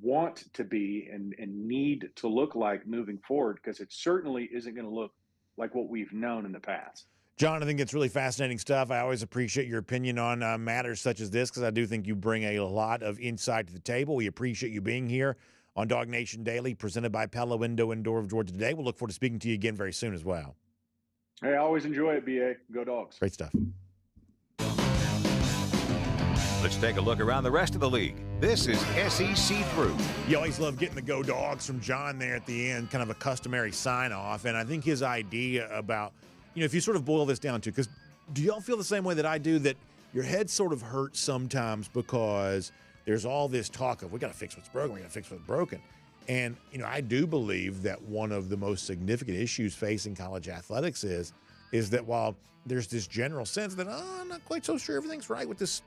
[SPEAKER 9] want to be and need to look like moving forward? Because it certainly isn't going to look like what we've known in the past.
[SPEAKER 1] John, I think it's really fascinating stuff. I always appreciate your opinion on matters such as this, because I do think you bring a lot of insight to the table. We appreciate you being here on Dog Nation Daily, presented by Pella Window and Door of Georgia today. We'll look forward to speaking to you again very soon as well.
[SPEAKER 9] Hey, I always enjoy it, BA. Go Dogs.
[SPEAKER 1] Great stuff.
[SPEAKER 3] Let's take a look around the rest of the league. This is SEC Through.
[SPEAKER 1] You always love getting the Go Dogs from John there at the end, kind of a customary sign-off. And I think his idea about, if you sort of boil this down to, because do y'all feel the same way that I do, that your head sort of hurts sometimes because there's all this talk of, we got to fix what's broken, we got to fix what's broken. And, I do believe that one of the most significant issues facing college athletics is that while there's this general sense that, I'm not quite so sure everything's right with this,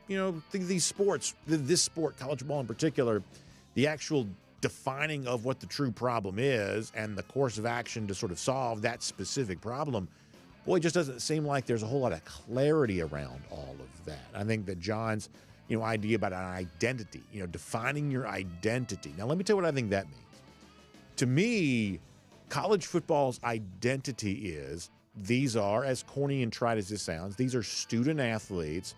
[SPEAKER 1] these sports, this sport, college football in particular, the actual defining of what the true problem is and the course of action to sort of solve that specific problem, boy, it just doesn't seem like there's a whole lot of clarity around all of that. I think that John's, idea about an identity, defining your identity. Now, let me tell you what I think that means. To me, college football's identity is, these are, as corny and trite as this sounds, these are student athletes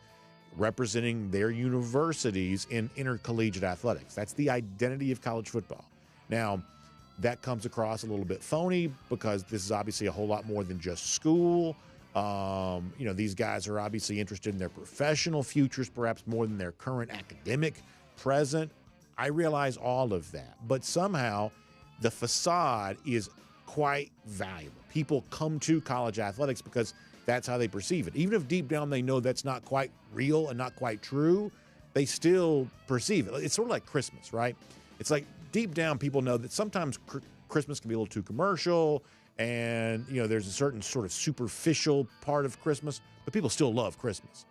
[SPEAKER 1] representing their universities in intercollegiate athletics. That's the identity of college football. Now, that comes across a little bit phony because this is obviously a whole lot more than just school. These guys are obviously interested in their professional futures, perhaps more than their current academic present. I realize all of that, but somehow the facade is quite valuable. People come to college athletics because that's how they perceive it. Even if deep down they know that's not quite real and not quite true, they still perceive it. It's sort of like Christmas, right? It's like deep down people know that sometimes Christmas can be a little too commercial, and there's a certain sort of superficial part of Christmas, but people still love Christmas.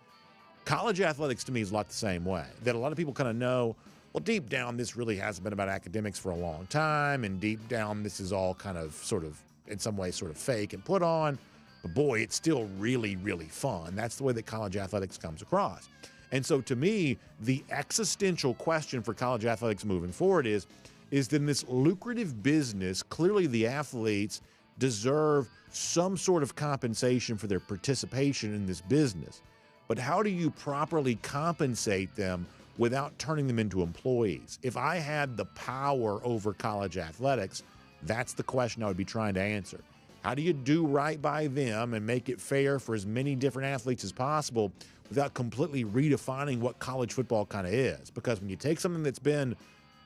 [SPEAKER 1] College athletics to me is a lot the same way, that a lot of people kind of know, well, deep down this really hasn't been about academics for a long time, and deep down this is all kind of sort of in some way sort of fake and put on, but boy, it's still really, really fun. That's the way that college athletics comes across. And so to me, the existential question for college athletics moving forward is in this lucrative business, clearly the athletes deserve some sort of compensation for their participation in this business. But how do you properly compensate them without turning them into employees? If I had the power over college athletics, that's the question I would be trying to answer. How do you do right by them and make it fair for as many different athletes as possible without completely redefining what college football kind of is? Because when you take something that's been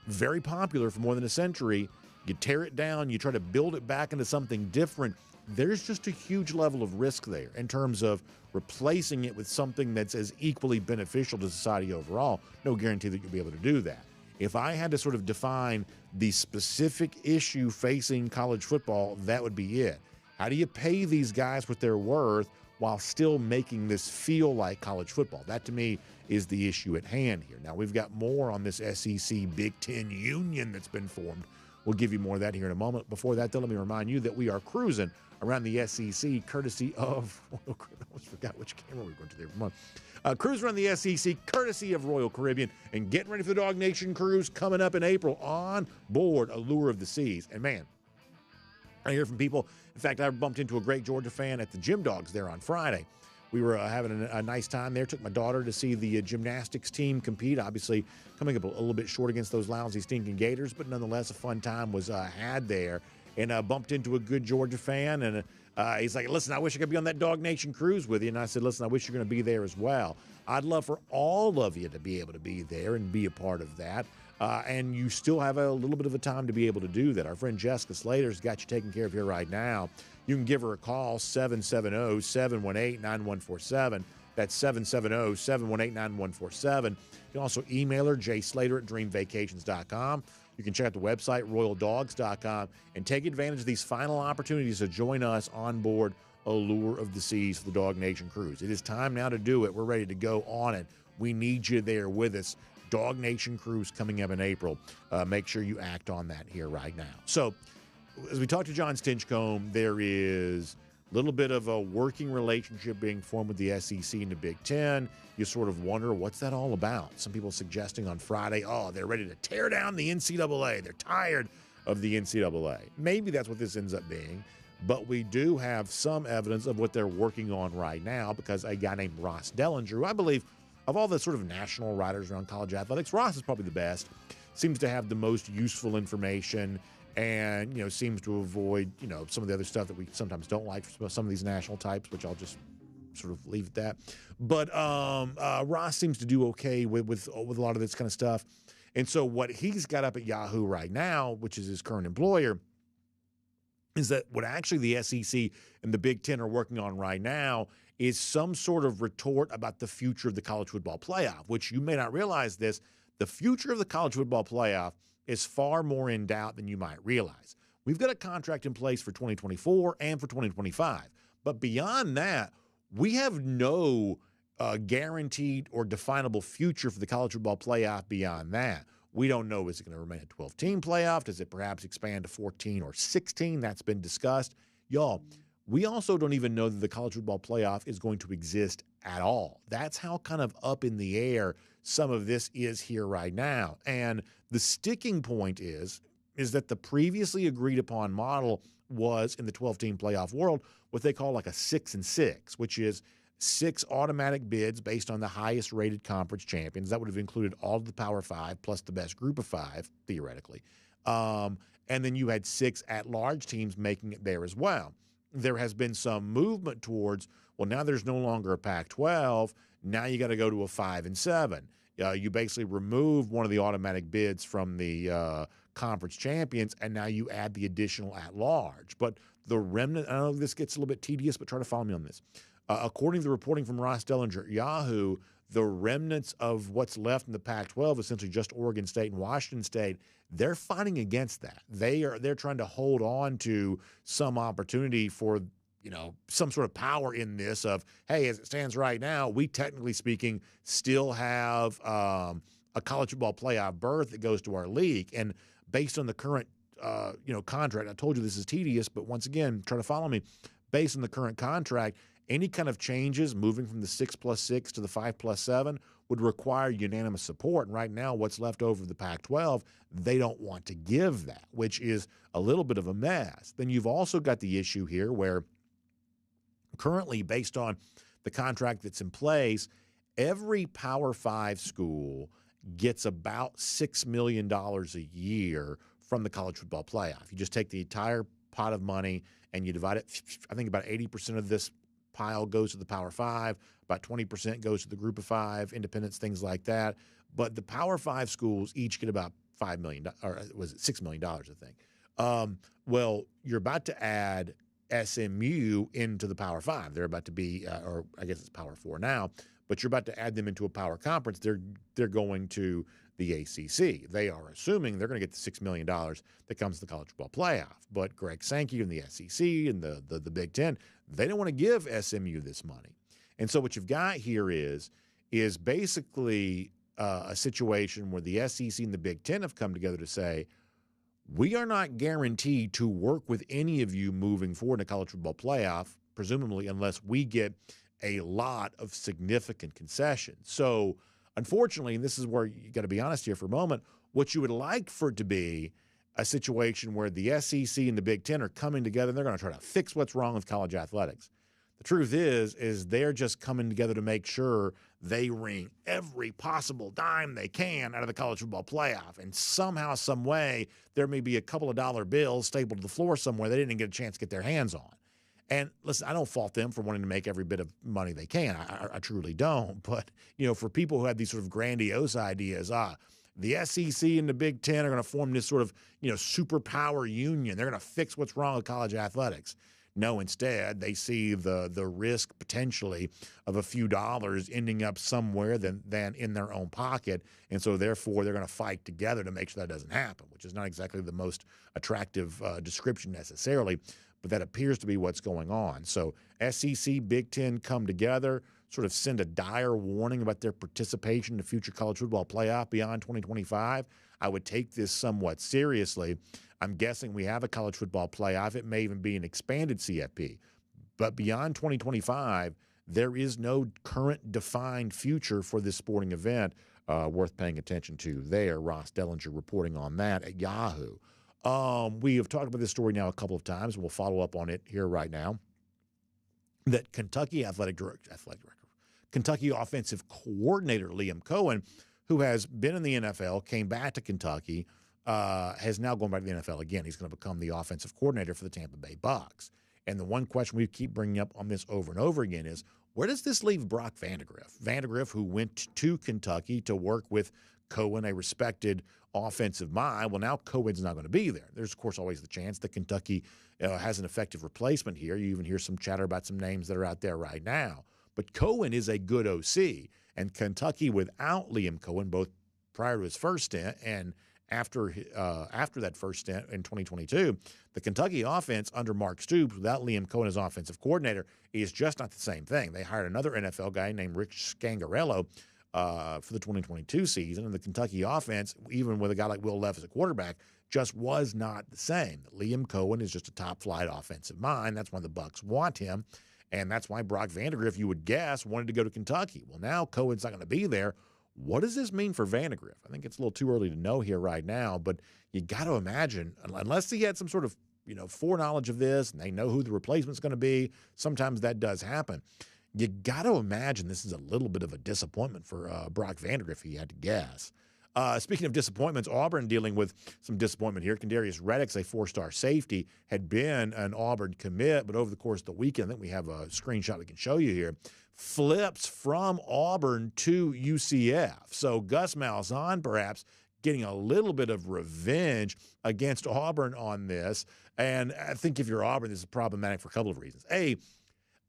[SPEAKER 1] very popular for more than a century, you tear it down, you try to build it back into something different, there's just a huge level of risk there in terms of replacing it with something that's as equally beneficial to society overall. No guarantee that you'll be able to do that. If I had to sort of define the specific issue facing college football, that would be it. How do you pay these guys what they're worth while still making this feel like college football? That, to me, is the issue at hand here. Now, we've got more on this SEC Big Ten union that's been formed. We'll give you more of that here in a moment. Before that, though, let me remind you that we are cruising around the SEC courtesy of – I almost forgot which camera we were going to there. Come on. Cruising around the SEC courtesy of Royal Caribbean, and getting ready for the Dog Nation cruise coming up in April on board Allure of the Seas. And, man, I hear from people. In fact, I bumped into a great Georgia fan at the Gym Dogs there on Friday We were having a nice time there. Took my daughter to see the gymnastics team compete. Obviously, coming up a little bit short against those lousy, stinking Gators, but nonetheless, a fun time was had there. And bumped into a good Georgia fan, and he's like, listen, I wish I could be on that Dog Nation cruise with you. And I said, listen, I wish you're going to be there as well. I'd love for all of you to be able to be there and be a part of that. And you still have a little bit of a time to be able to do that. Our friend Jessica Slater's got you taken care of here right now. You can give her a call, 770-718-9147. That's 770-718-9147. You can also email her, jslater@dreamvacations.com. You can check out the website, royaldogs.com, and take advantage of these final opportunities to join us on board Allure of the Seas for the Dog Nation Cruise. It is time now to do it. We're ready to go on it. We need you there with us. Dog Nation Cruise coming up in April. Make sure you act on that here right now. So, as we talk to John Stinchcomb, there is a little bit of a working relationship being formed with the SEC and the Big Ten. You sort of wonder, what's that all about? Some people suggesting on Friday, they're ready to tear down the NCAA. They're tired of the NCAA. Maybe that's what this ends up being, but we do have some evidence of what they're working on right now because a guy named Ross Dellinger, who I believe of all the sort of national writers around college athletics, Ross is probably the best, seems to have the most useful information and, seems to avoid, some of the other stuff that we sometimes don't like for some of these national types, which I'll just sort of leave at that. But Ross seems to do okay with a lot of this kind of stuff. And so what he's got up at Yahoo right now, which is his current employer, is that what actually the SEC and the Big Ten are working on right now is some sort of retort about the future of the college football playoff, which you may not realize this. The future of the college football playoff is far more in doubt than you might realize. We've got a contract in place for 2024 and for 2025. But beyond that, we have no guaranteed or definable future for the college football playoff beyond that. We don't know, is it going to remain a 12-team playoff? Does it perhaps expand to 14 or 16? That's been discussed. Y'all, we also don't even know that the college football playoff is going to exist at all. That's how kind of up in the air some of this is here right now. And the sticking point is that the previously agreed upon model was, in the 12-team playoff world, what they call like a 6-and-6, which is 6 automatic bids based on the highest rated conference champions. That would have included all of the Power 5 plus the best group of 5, theoretically. And then you had 6 at-large teams making it there as well. There has been some movement towards, well, now there's no longer a Pac-12. Now you got to go to a 5-and-7. You basically remove one of the automatic bids from the conference champions, and now you add the additional at-large. But the remnant, I know this gets a little bit tedious, but try to follow me on this. According to the reporting from Ross Dellinger at Yahoo, the remnants of what's left in the Pac-12, essentially just Oregon State and Washington State, they're fighting against that. They're trying to hold on to some opportunity for, some sort of power in this of, hey, as it stands right now, we technically speaking still have a college football playoff berth that goes to our league. And based on the current, contract, I told you this is tedious, but once again, try to follow me. Based on the current contract, any kind of changes moving from the 6+6 to the 5+7 would require unanimous support. And right now, what's left over of the Pac-12, they don't want to give that, which is a little bit of a mess. Then you've also got the issue here where currently, based on the contract that's in place, every Power 5 school gets about $6 million a year from the college football playoff. You just take the entire pot of money and you divide it. I think about 80% of this pile goes to the Power 5, about 20% goes to the Group of 5, independents, things like that. But the Power 5 schools each get about $5 million, or was it $6 million, I think. Well, you're about to add SMU into the Power 5. They're about to be, or I guess it's Power 4 now, but you're about to add them into a power conference. They're going to the ACC. They are assuming they're going to get the $6 million that comes to the college football playoff. But Greg Sankey and the SEC and the Big Ten, they don't want to give SMU this money. And so what you've got here is basically a situation where the SEC and the Big Ten have come together to say, we are not guaranteed to work with any of you moving forward in a college football playoff, presumably unless we get a lot of significant concessions. So unfortunately, and this is where you got to be honest here for a moment, what you would like for it to be a situation where the SEC and the Big Ten are coming together and they're going to try to fix what's wrong with college athletics. The truth is they're just coming together to make sure they wring every possible dime they can out of the college football playoff. And somehow, some way, there may be a couple of dollar bills stapled to the floor somewhere they didn't get a chance to get their hands on. And listen, I don't fault them for wanting to make every bit of money they can. I truly don't. But, for people who have these sort of grandiose ideas, the SEC and the Big Ten are going to form this sort of, superpower union. They're going to fix what's wrong with college athletics. No, instead, they see the risk potentially of a few dollars ending up somewhere than in their own pocket. And so, therefore, they're going to fight together to make sure that doesn't happen, which is not exactly the most attractive description necessarily, but that appears to be what's going on. So, SEC, Big Ten come together, sort of send a dire warning about their participation in the future college football playoff beyond 2025. I would take this somewhat seriously. I'm guessing we have a college football playoff. It may even be an expanded CFP. But beyond 2025, there is no current defined future for this sporting event worth paying attention to there. Ross Dellinger reporting on that at Yahoo. We have talked about this story now a couple of times. We'll follow up on it here right now. That Kentucky Kentucky offensive coordinator Liam Cohen, who has been in the NFL, came back to Kentucky, has now gone back to the NFL again. He's going to become the offensive coordinator for the Tampa Bay Bucs. And the one question we keep bringing up on this over and over again is, where does this leave Brock Vandagriff? Vandagriff, who went to Kentucky to work with Cohen, a respected offensive mind. Well, now Cohen's not going to be there. There's, of course, always the chance that Kentucky has an effective replacement here. You even hear some chatter about some names that are out there right now. But Cohen is a good OC, and Kentucky without Liam Cohen, both prior to his first stint and after that first stint in 2022, the Kentucky offense under Mark Stoops, without Liam Cohen as offensive coordinator, is just not the same thing. They hired another NFL guy named Rich Scangarello for the 2022 season, and the Kentucky offense, even with a guy like Will Levis as a quarterback, just was not the same. Liam Cohen is just a top-flight offensive mind. That's why the Bucs want him, and that's why Brock Vandagriff, you would guess, wanted to go to Kentucky. Well, now Cohen's not going to be there. What does this mean for Vandagriff? I think it's a little too early to know here right now, but you got to imagine, unless he had some sort of foreknowledge of this and they know who the replacement's going to be, sometimes that does happen. You got to imagine this is a little bit of a disappointment for Brock Vandagriff, if he had to guess. Speaking of disappointments, Auburn dealing with some disappointment here. Kendarius Reddick's a four-star safety, had been an Auburn commit, but over the course of the weekend, I think we have a screenshot we can show you here, flips from Auburn to UCF. So Gus Malzahn perhaps getting a little bit of revenge against Auburn on this. And I think if you're Auburn, this is problematic for a couple of reasons. A,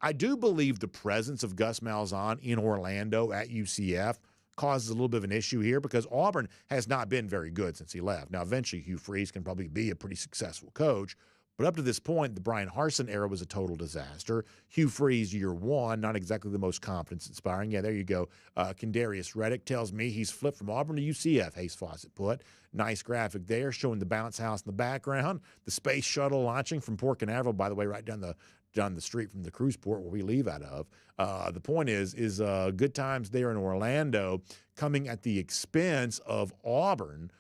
[SPEAKER 1] I do believe the presence of Gus Malzahn in Orlando at UCF causes a little bit of an issue here because Auburn has not been very good since he left. Now, eventually, Hugh Freeze can probably be a pretty successful coach, but up to this point, the Brian Harsin era was a total disaster. Hugh Freeze, year one, not exactly the most confidence-inspiring. Yeah, there you go. Kendarius Reddick tells me he's flipped from Auburn to UCF, Hayes Fawcett put. Nice graphic there showing the bounce house in the background. The space shuttle launching from Port Canaveral, by the way, right down the street from the cruise port where we leave out of. The point is good times there in Orlando coming at the expense of Auburn,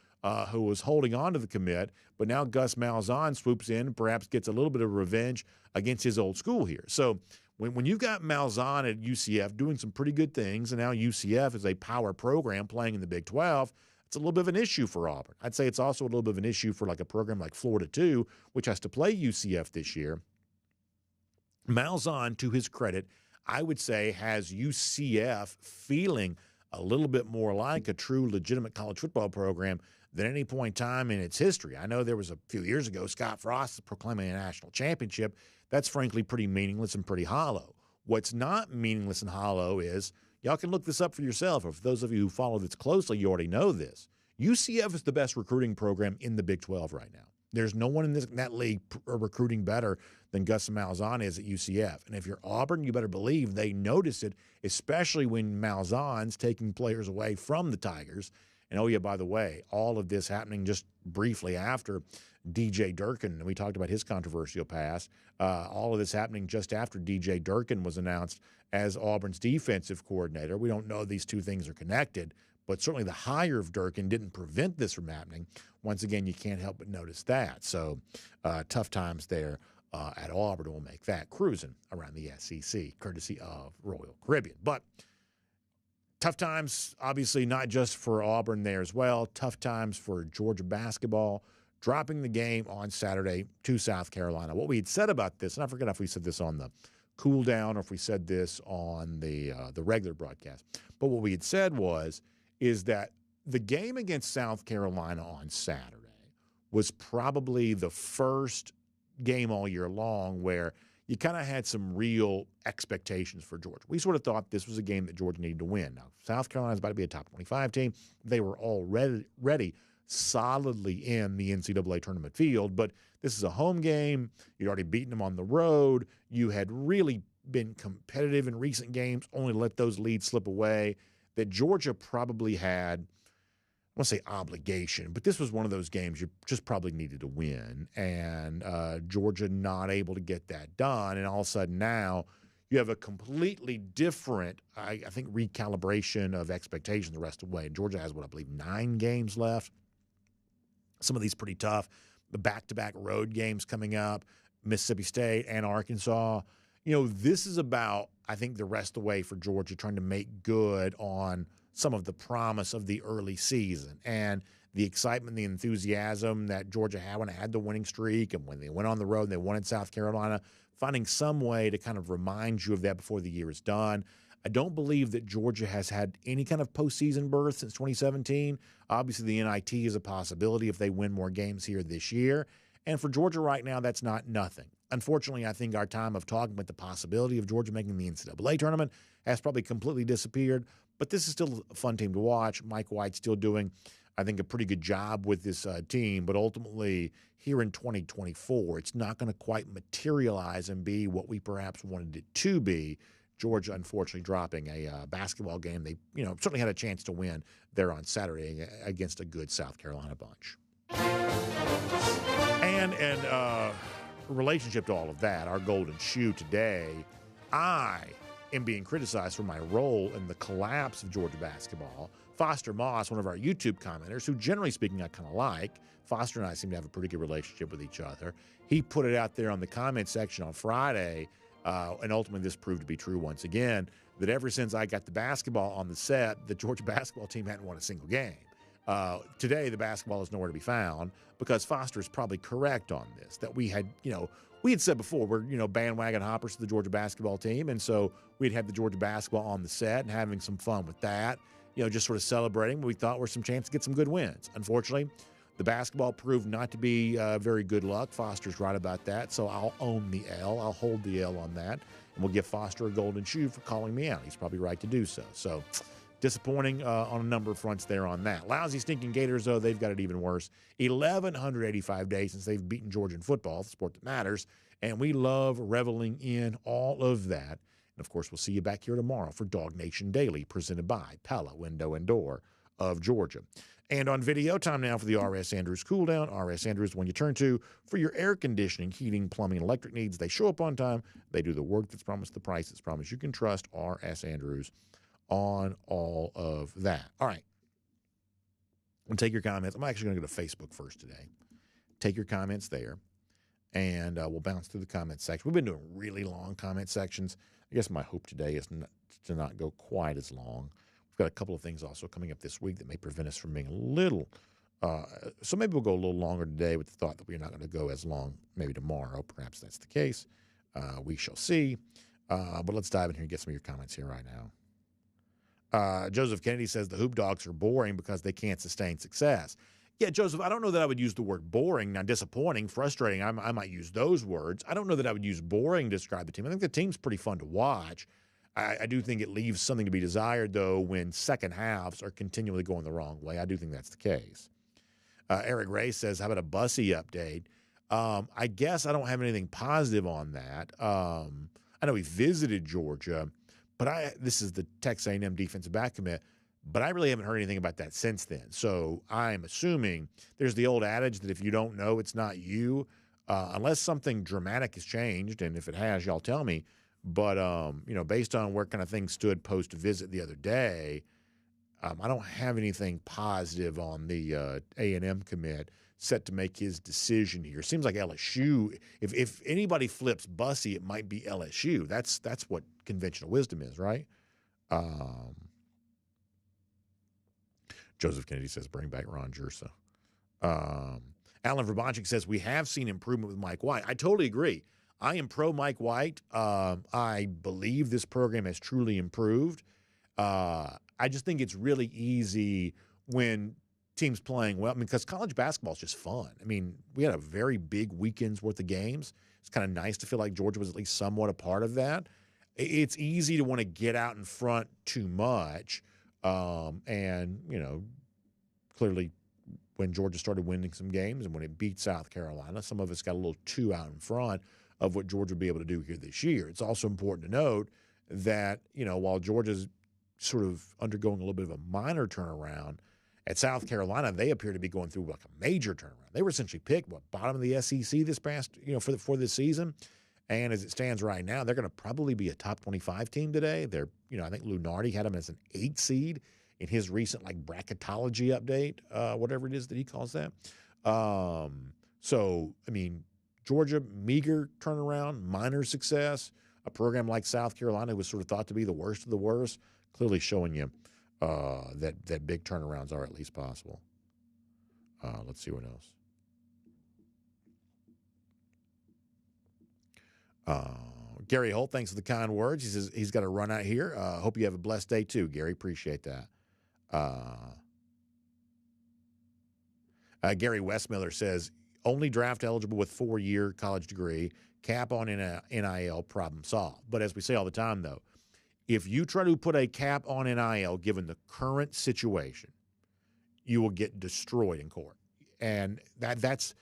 [SPEAKER 1] who was holding on to the commit, but now Gus Malzahn swoops in and perhaps gets a little bit of revenge against his old school here. So when you've got Malzahn at UCF doing some pretty good things, and now UCF is a power program playing in the Big 12, it's a little bit of an issue for Auburn. I'd say it's also a little bit of an issue for like a program like Florida 2, which has to play UCF this year. Malzahn, to his credit, I would say has UCF feeling a little bit more like a true legitimate college football program than any point in time in its history. I know there was a few years ago, Scott Frost proclaiming a national championship. That's frankly pretty meaningless and pretty hollow. What's not meaningless and hollow is, y'all can look this up for yourself, or for those of you who follow this closely, you already know this. UCF is the best recruiting program in the Big 12 right now. There's no one in that league recruiting better than Gus Malzahn is at UCF. And if you're Auburn, you better believe they notice it, especially when Malzahn's taking players away from the Tigers. And, oh, yeah, by the way, all of this happening just briefly after DJ Durkin, and we talked about his controversial past, all of this happening just after DJ Durkin was announced as Auburn's defensive coordinator. We don't know these two things are connected, but certainly the hire of Durkin didn't prevent this from happening. Once again, you can't help but notice that. So tough times there at Auburn will make that cruising around the SEC, courtesy of Royal Caribbean. But tough times, obviously, not just for Auburn there as well. Tough times for Georgia basketball, dropping the game on Saturday to South Carolina. What we had said about this, and I forget if we said this on the cool down or if we said this on the regular broadcast, but what we had said is that the game against South Carolina on Saturday was probably the first game all year long where you kind of had some real expectations for Georgia. We sort of thought this was a game that Georgia needed to win. Now, South Carolina's about to be a top 25 team. They were already solidly in the NCAA tournament field, but this is a home game. You'd already beaten them on the road. You had really been competitive in recent games, only let those leads slip away. That Georgia probably had, I won't say obligation, but this was one of those games you just probably needed to win, and Georgia not able to get that done, and all of a sudden now you have a completely different, I think, recalibration of expectation the rest of the way. Georgia has, what I believe, 9 games left. Some of these pretty tough. The back-to-back road games coming up, Mississippi State and Arkansas. You know, this is about, I think, the rest of the way for Georgia trying to make good on some of the promise of the early season and the excitement, the enthusiasm that Georgia had when it had the winning streak and when they went on the road and they won in South Carolina, finding some way to kind of remind you of that before the year is done. I don't believe that Georgia has had any kind of postseason berth since 2017. Obviously, the NIT is a possibility if they win more games here this year. And for Georgia right now, that's not nothing. Unfortunately, I think our time of talking about the possibility of Georgia making the NCAA tournament has probably completely disappeared. But this is still a fun team to watch. Mike White's still doing, I think, a pretty good job with this team. But ultimately, here in 2024, it's not going to quite materialize and be what we perhaps wanted it to be. Georgia, unfortunately, dropping a basketball game they, certainly had a chance to win there on Saturday against a good South Carolina bunch. And relationship to all of that, our golden shoe today, I am being criticized for my role in the collapse of Georgia basketball. Foster Moss, one of our YouTube commenters, who generally speaking I kind of like, Foster and I seem to have a pretty good relationship with each other. He put it out there on the comment section on Friday, and ultimately this proved to be true once again, that ever since I got the basketball on the set, the Georgia basketball team hadn't won a single game. Today, the basketball is nowhere to be found because Foster is probably correct on this, that we had said before, we're, bandwagon hoppers to the Georgia basketball team. And so we'd had the Georgia basketball on the set and having some fun with that, just sort of celebrating what we thought were some chance to get some good wins. Unfortunately, the basketball proved not to be very good luck. Foster's right about that. So I'll own the L. I'll hold the L on that. And we'll give Foster a golden shoe for calling me out. He's probably right to do so. So disappointing on a number of fronts there on that. Lousy, stinking Gators, though, they've got it even worse. 1,185 days since they've beaten Georgia in football, the sport that matters, and we love reveling in all of that. And, of course, we'll see you back here tomorrow for Dog Nation Daily, presented by Pella Window and Door of Georgia. And on video, time now for the R.S. Andrews Cool Down. R.S. Andrews, the one you turn to for your air conditioning, heating, plumbing, and electric needs. They show up on time. They do the work that's promised, the price that's promised. You can trust R.S. Andrews on all of that. All right. And take your comments. I'm actually going to go to Facebook first today. Take your comments there, and we'll bounce through the comment section. We've been doing really long comment sections. I guess my hope today is to not go quite as long. We've got a couple of things also coming up this week that may prevent us from being a little so maybe we'll go a little longer today with the thought that we're not going to go as long maybe tomorrow. Perhaps that's the case. We shall see. But let's dive in here and get some of your comments here right now. Joseph Kennedy says the Hoop Dogs are boring because they can't sustain success. Yeah, Joseph, I don't know that I would use the word boring. Now, disappointing, frustrating, I might use those words. I don't know that I would use boring to describe the team. I think the team's pretty fun to watch. I do think it leaves something to be desired, though, when second halves are continually going the wrong way. I do think that's the case. Eric Ray says, how about a Bussy update? I guess I don't have anything positive on that. I know he visited Georgia, but this is the Texas A&M defensive back commit, but I really haven't heard anything about that since then. So I'm assuming there's the old adage that if you don't know, it's not you, unless something dramatic has changed. And if it has, y'all tell me. But, based on where kind of things stood post-visit the other day, I don't have anything positive on the A&M commit set to make his decision here. Seems like LSU. If anybody flips Bussey, it might be LSU. That's what conventional wisdom is, right? Joseph Kennedy says, bring back Ron Jersa. Alan Verbanchik says, we have seen improvement with Mike White. I totally agree. I am pro Mike White. I believe this program has truly improved. I just think it's really easy when teams playing well. I mean, because college basketball is just fun. I mean, we had a very big weekend's worth of games. It's kind of nice to feel like Georgia was at least somewhat a part of that. It's easy to want to get out in front too much. And, you know, clearly when Georgia started winning some games and when it beat South Carolina, some of us got a little too out in front of what Georgia will be able to do here this year. It's also important to note that, you know, while Georgia's sort of undergoing a little bit of a minor turnaround, at South Carolina, they appear to be going through like a major turnaround. They were essentially picked, bottom of the SEC this past, you know, for this season. And as it stands right now, they're going to probably be a top 25 team today. They're, you know, I think Lunardi had them as an 8 seed in his recent like bracketology update, whatever it is that he calls that. So, I mean, Georgia, meager turnaround, minor success. A program like South Carolina was sort of thought to be the worst of the worst, clearly showing you that big turnarounds are at least possible. Let's see what else. Gary Holt, thanks for the kind words. He says he's got to run out here. Hope you have a blessed day too, Gary. Appreciate that. Gary Westmiller says, only draft eligible with 4-year college degree, cap on NIL, problem solved. But as we say all the time, though, if you try to put a cap on NIL, given the current situation, you will get destroyed in court. And that's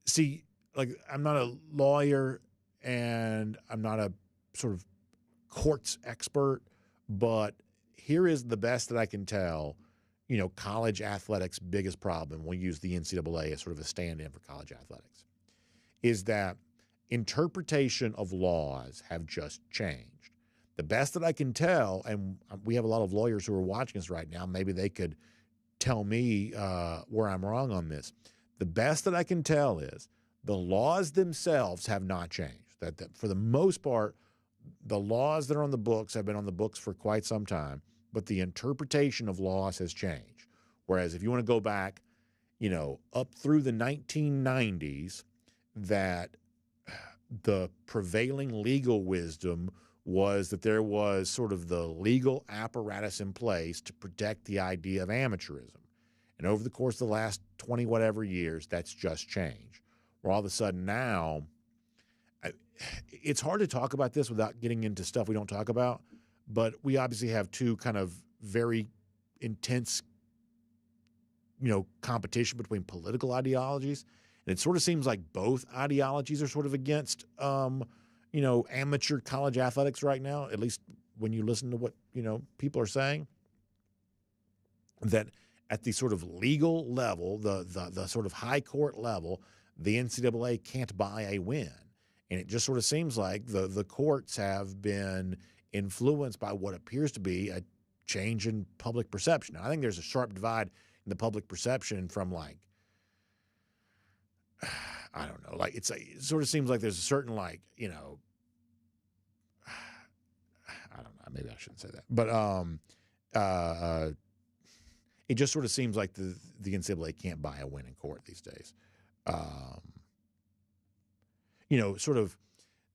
[SPEAKER 1] see, like, I'm not a lawyer and I'm not a sort of courts expert, but here is the best that I can tell, you know, college athletics' biggest problem, we'll use the NCAA as sort of a stand-in for college athletics, is that interpretation of laws have just changed. The best that I can tell, and we have a lot of lawyers who are watching us right now, maybe they could tell me where I'm wrong on this. The best that I can tell is the laws themselves have not changed. That for the most part, the laws that are on the books have been on the books for quite some time, but the interpretation of laws has changed. Whereas if you want to go back, you know, up through the 1990s, that the prevailing legal wisdom was that there was sort of the legal apparatus in place to protect the idea of amateurism. And over the course of the last 20 whatever years, that's just changed. Where all of a sudden now, it's hard to talk about this without getting into stuff we don't talk about, but we obviously have two kind of very intense, you know, competition between political ideologies. And it sort of seems like both ideologies are sort of against, you know, amateur college athletics right now, at least when you listen to what, you know, people are saying. That at the sort of legal level, the sort of high court level, the NCAA can't buy a win. And it just sort of seems like the courts have been influenced by what appears to be a change in public perception. Now, I think there's a sharp divide in the public perception from, like, I don't know, like it sort of seems like there's a certain, like, you know, I don't know, maybe I shouldn't say that, but it just sort of seems like the NCAA can't buy a win in court these days. You know, sort of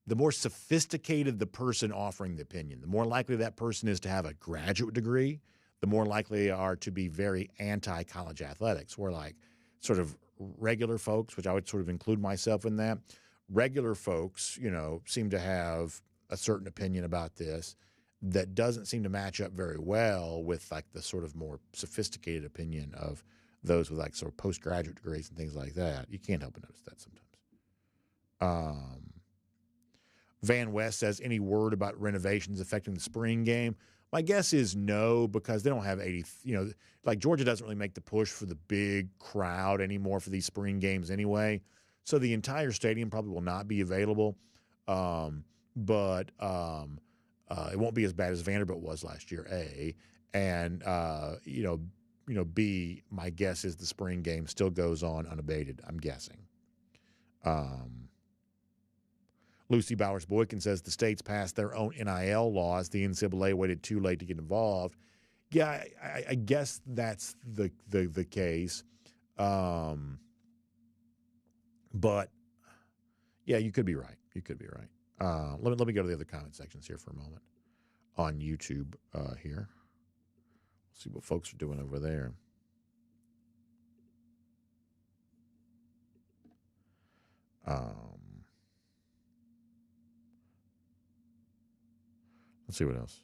[SPEAKER 1] the more sophisticated the person offering the opinion, the more likely that person is to have a graduate degree, the more likely they are to be very anti-college athletics. Where, like, sort of regular folks, which I would sort of include myself in that, regular folks, you know, seem to have a certain opinion about this that doesn't seem to match up very well with, like, the sort of more sophisticated opinion of those with, like, sort of postgraduate degrees and things like that. You can't help but notice that sometimes. Van West says, any word about renovations affecting the spring game? My guess is no, because they don't have 80, you know, like Georgia doesn't really make the push for the big crowd anymore for these spring games anyway. So the entire stadium probably will not be available. But it won't be as bad as Vanderbilt was last year, A. And, you know, B, my guess is the spring game still goes on unabated, I'm guessing. Lucy Bowers-Boykin says the states passed their own NIL laws. The NCAA waited too late to get involved. Yeah, I guess that's the case. But, yeah, you could be right. You could be right. Let me go to the other comment sections here for a moment on YouTube here. See what folks are doing over there. Let's see what else.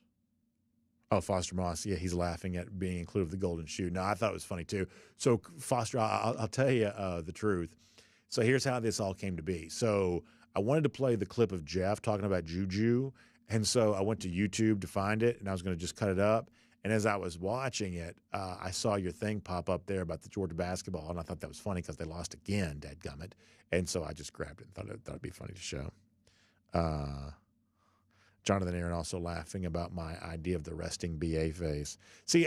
[SPEAKER 1] Oh, Foster Moss. Yeah, he's laughing at being included with the golden shoe. No, I thought it was funny too. So, Foster, I'll tell you the truth. So here's how this all came to be. So I wanted to play the clip of Jeff talking about Juju. And so I went to YouTube to find it, and I was going to just cut it up. And as I was watching it, I saw your thing pop up there about the Georgia basketball, and I thought that was funny because they lost again, dadgummit. And so I just grabbed it and thought it'd be funny to show. Jonathan Aaron also laughing about my idea of the resting BA face. See,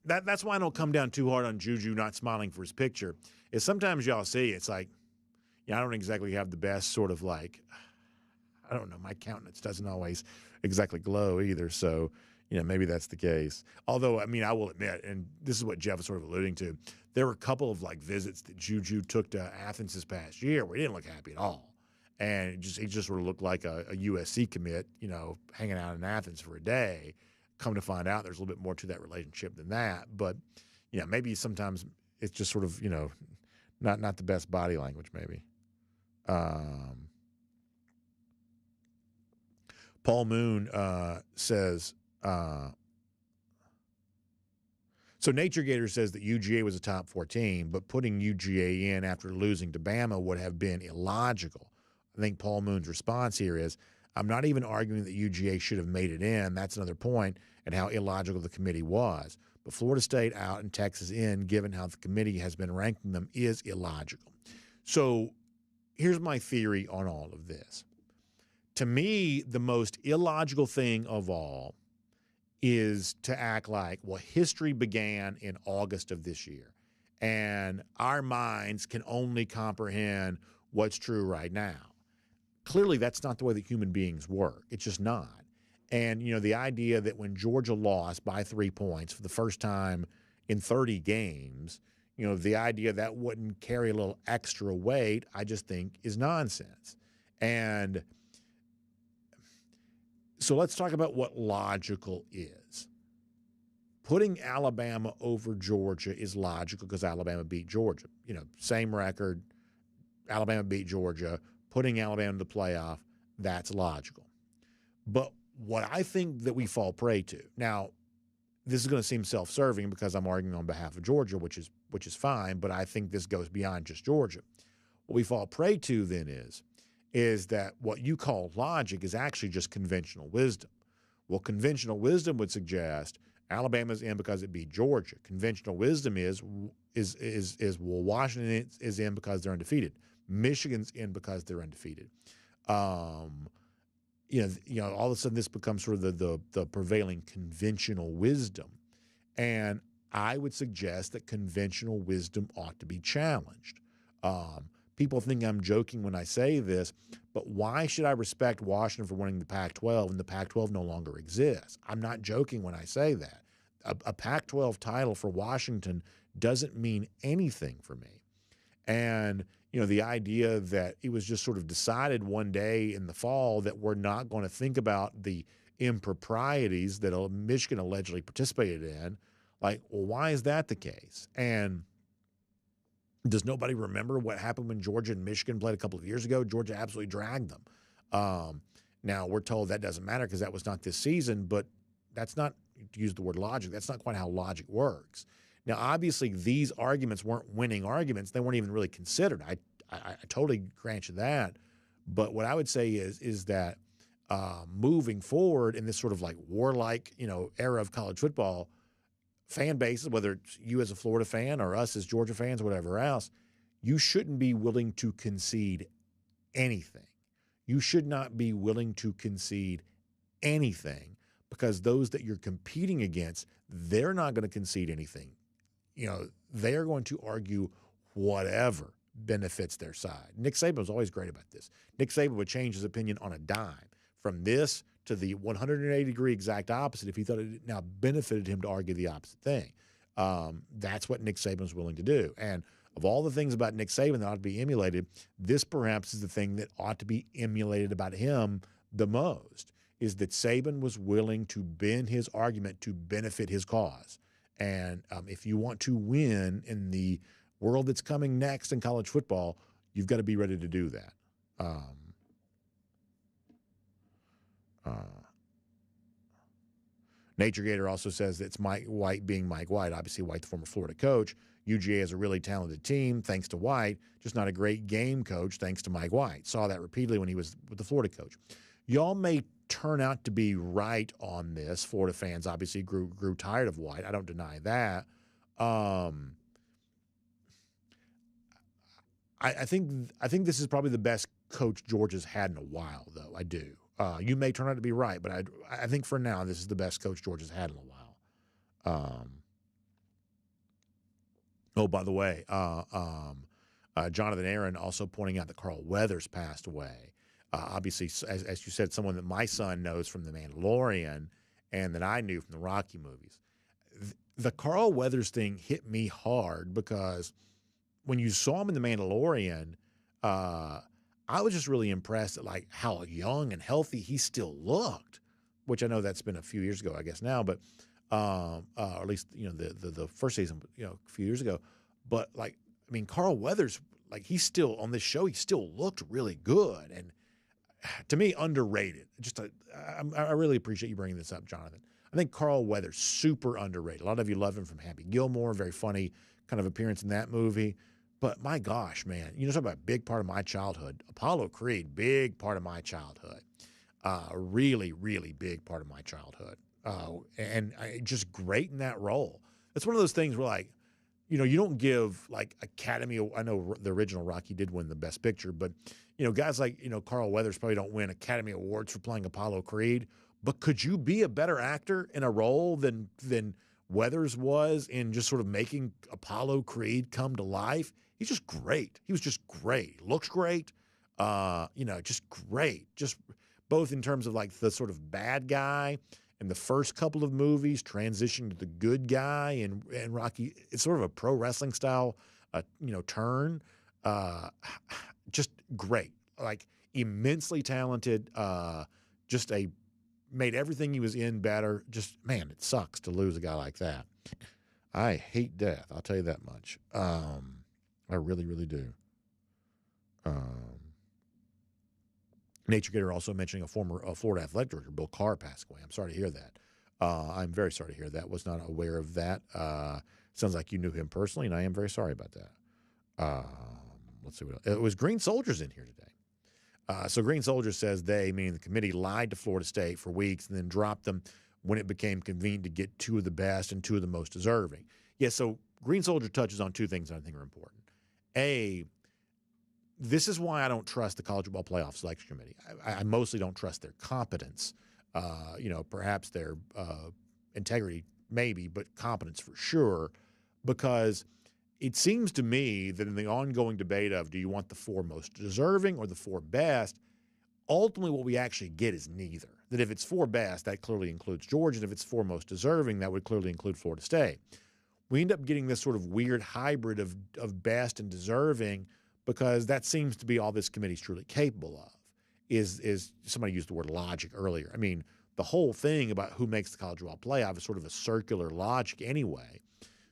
[SPEAKER 1] that's why I don't come down too hard on Juju not smiling for his picture. Is sometimes y'all see it's like, I don't exactly have the best sort of like, I don't know, my countenance doesn't always exactly glow either. So, maybe that's the case. Although, I will admit, and this is what Jeff was sort of alluding to, there were a couple of like visits that Juju took to Athens this past year where he didn't look happy at all. And he just sort of looked like a USC commit, hanging out in Athens for a day. Come to find out there's a little bit more to that relationship than that. But, maybe sometimes it's just sort of, not the best body language maybe. Paul Moon says, so Nature Gator says that UGA was a top 4 team, but putting UGA in after losing to Bama would have been illogical. I think Paul Moon's response here is, I'm not even arguing that UGA should have made it in. That's another point and how illogical the committee was. But Florida State out and Texas in, given how the committee has been ranking them, is illogical. So here's my theory on all of this. To me, the most illogical thing of all is to act like, well, history began in August of this year, and our minds can only comprehend what's true right now. Clearly, that's not the way that human beings work. It's just not. And, the idea that when Georgia lost by 3 points for the first time in 30 games, the idea that wouldn't carry a little extra weight, I just think is nonsense. And so let's talk about what logical is. Putting Alabama over Georgia is logical because Alabama beat Georgia. Same record, Alabama beat Georgia. Putting Alabama in the playoff, that's logical. But what I think that we fall prey to, now, this is going to seem self-serving because I'm arguing on behalf of Georgia, which is fine, but I think this goes beyond just Georgia. What we fall prey to then is that what you call logic is actually just conventional wisdom. Well, conventional wisdom would suggest Alabama's in because it beat Georgia. Conventional wisdom is well, Washington is in because they're undefeated. Michigan's in because they're undefeated. All of a sudden this becomes sort of the prevailing conventional wisdom. And I would suggest that conventional wisdom ought to be challenged. People think I'm joking when I say this, but why should I respect Washington for winning the Pac-12 and the Pac-12 no longer exists? I'm not joking when I say that. A Pac-12 title for Washington doesn't mean anything for me. And, the idea that it was just sort of decided one day in the fall that we're not going to think about the improprieties that Michigan allegedly participated in, like, well, why is that the case? And does nobody remember what happened when Georgia and Michigan played a couple of years ago? Georgia absolutely dragged them. Now, we're told that doesn't matter because that was not this season, but that's not, to use the word logic, that's not quite how logic works. Now, obviously, these arguments weren't winning arguments. They weren't even really considered. I totally grant you that. But what I would say is that moving forward in this sort of like warlike, era of college football, fan bases, whether it's you as a Florida fan or us as Georgia fans or whatever else, you shouldn't be willing to concede anything. You should not be willing to concede anything because those that you're competing against, they're not going to concede anything they are going to argue whatever benefits their side. Nick Saban was always great about this. Nick Saban would change his opinion on a dime from this to the 180-degree exact opposite if he thought it now benefited him to argue the opposite thing. That's what Nick Saban was willing to do. And of all the things about Nick Saban that ought to be emulated, this perhaps is the thing that ought to be emulated about him the most, is that Saban was willing to bend his argument to benefit his cause. And if you want to win in the world that's coming next in college football, you've got to be ready to do that. Nature Gator also says that it's Mike White being Mike White. Obviously, White, the former Florida coach. UGA is a really talented team, thanks to White, just not a great game coach, thanks to Mike White. Saw that repeatedly when he was with the Florida coach. Y'all may turn out to be right on this. Florida fans obviously grew tired of White. I don't deny that. I think this is probably the best coach Georgia's had in a while, though. I do. You may turn out to be right, but I think for now this is the best coach Georgia's had in a while. Oh, by the way, Jonathan Aaron also pointing out that Carl Weathers passed away. Obviously, as you said, someone that my son knows from The Mandalorian and that I knew from the Rocky movies. The Carl Weathers thing hit me hard because when you saw him in The Mandalorian, I was just really impressed at like how young and healthy he still looked, which I know that's been a few years ago, I guess now, but or at least the first season, a few years ago. But like, I mean, Carl Weathers, like he's still on this show, he still looked really good, and to me, underrated. I really appreciate you bringing this up, Jonathan. I think Carl Weathers super underrated. A lot of you love him from Happy Gilmore, very funny kind of appearance in that movie. But my gosh, man, talk about a big part of my childhood. Apollo Creed, big part of my childhood. Really, really big part of my childhood. And just great in that role. It's one of those things where, like, you don't give, like, Academy. I know the original Rocky did win the Best Picture, but, guys like, Carl Weathers probably don't win Academy Awards for playing Apollo Creed. But could you be a better actor in a role than Weathers was in just sort of making Apollo Creed come to life? He's just great. He was just great. He looks great. Just great. Just both in terms of like the sort of bad guy in the first couple of movies, transitioning to the good guy and Rocky. It's sort of a pro wrestling style, turn. Just great. Like immensely talented. Made everything he was in better. Just, man, it sucks to lose a guy like that. I hate death. I'll tell you that much. I really, really do. Nature Gator also mentioning a former Florida athletic director, Bill Carr, passed away. I'm sorry to hear that. I'm very sorry to hear that. Was not aware of that. Sounds like you knew him personally, and I am very sorry about that. Let's see what else. It was Green Soldiers in here today. So Green Soldiers says they, meaning the committee, lied to Florida State for weeks and then dropped them when it became convenient to get two of the best and two of the most deserving. Yeah, so Green Soldier touches on two things that I think are important. This is why I don't trust the College Football Playoff Selection Committee. I mostly don't trust their competence. Perhaps their integrity, maybe, but competence for sure, because it seems to me that in the ongoing debate of do you want the four most deserving or the four best, ultimately what we actually get is neither. That if it's four best, that clearly includes Georgia, and if it's four most deserving, that would clearly include Florida State. We end up getting this sort of weird hybrid of best and deserving because that seems to be all this committee is truly capable of, is somebody used the word logic earlier. I mean, the whole thing about who makes the college football playoff is sort of a circular logic anyway.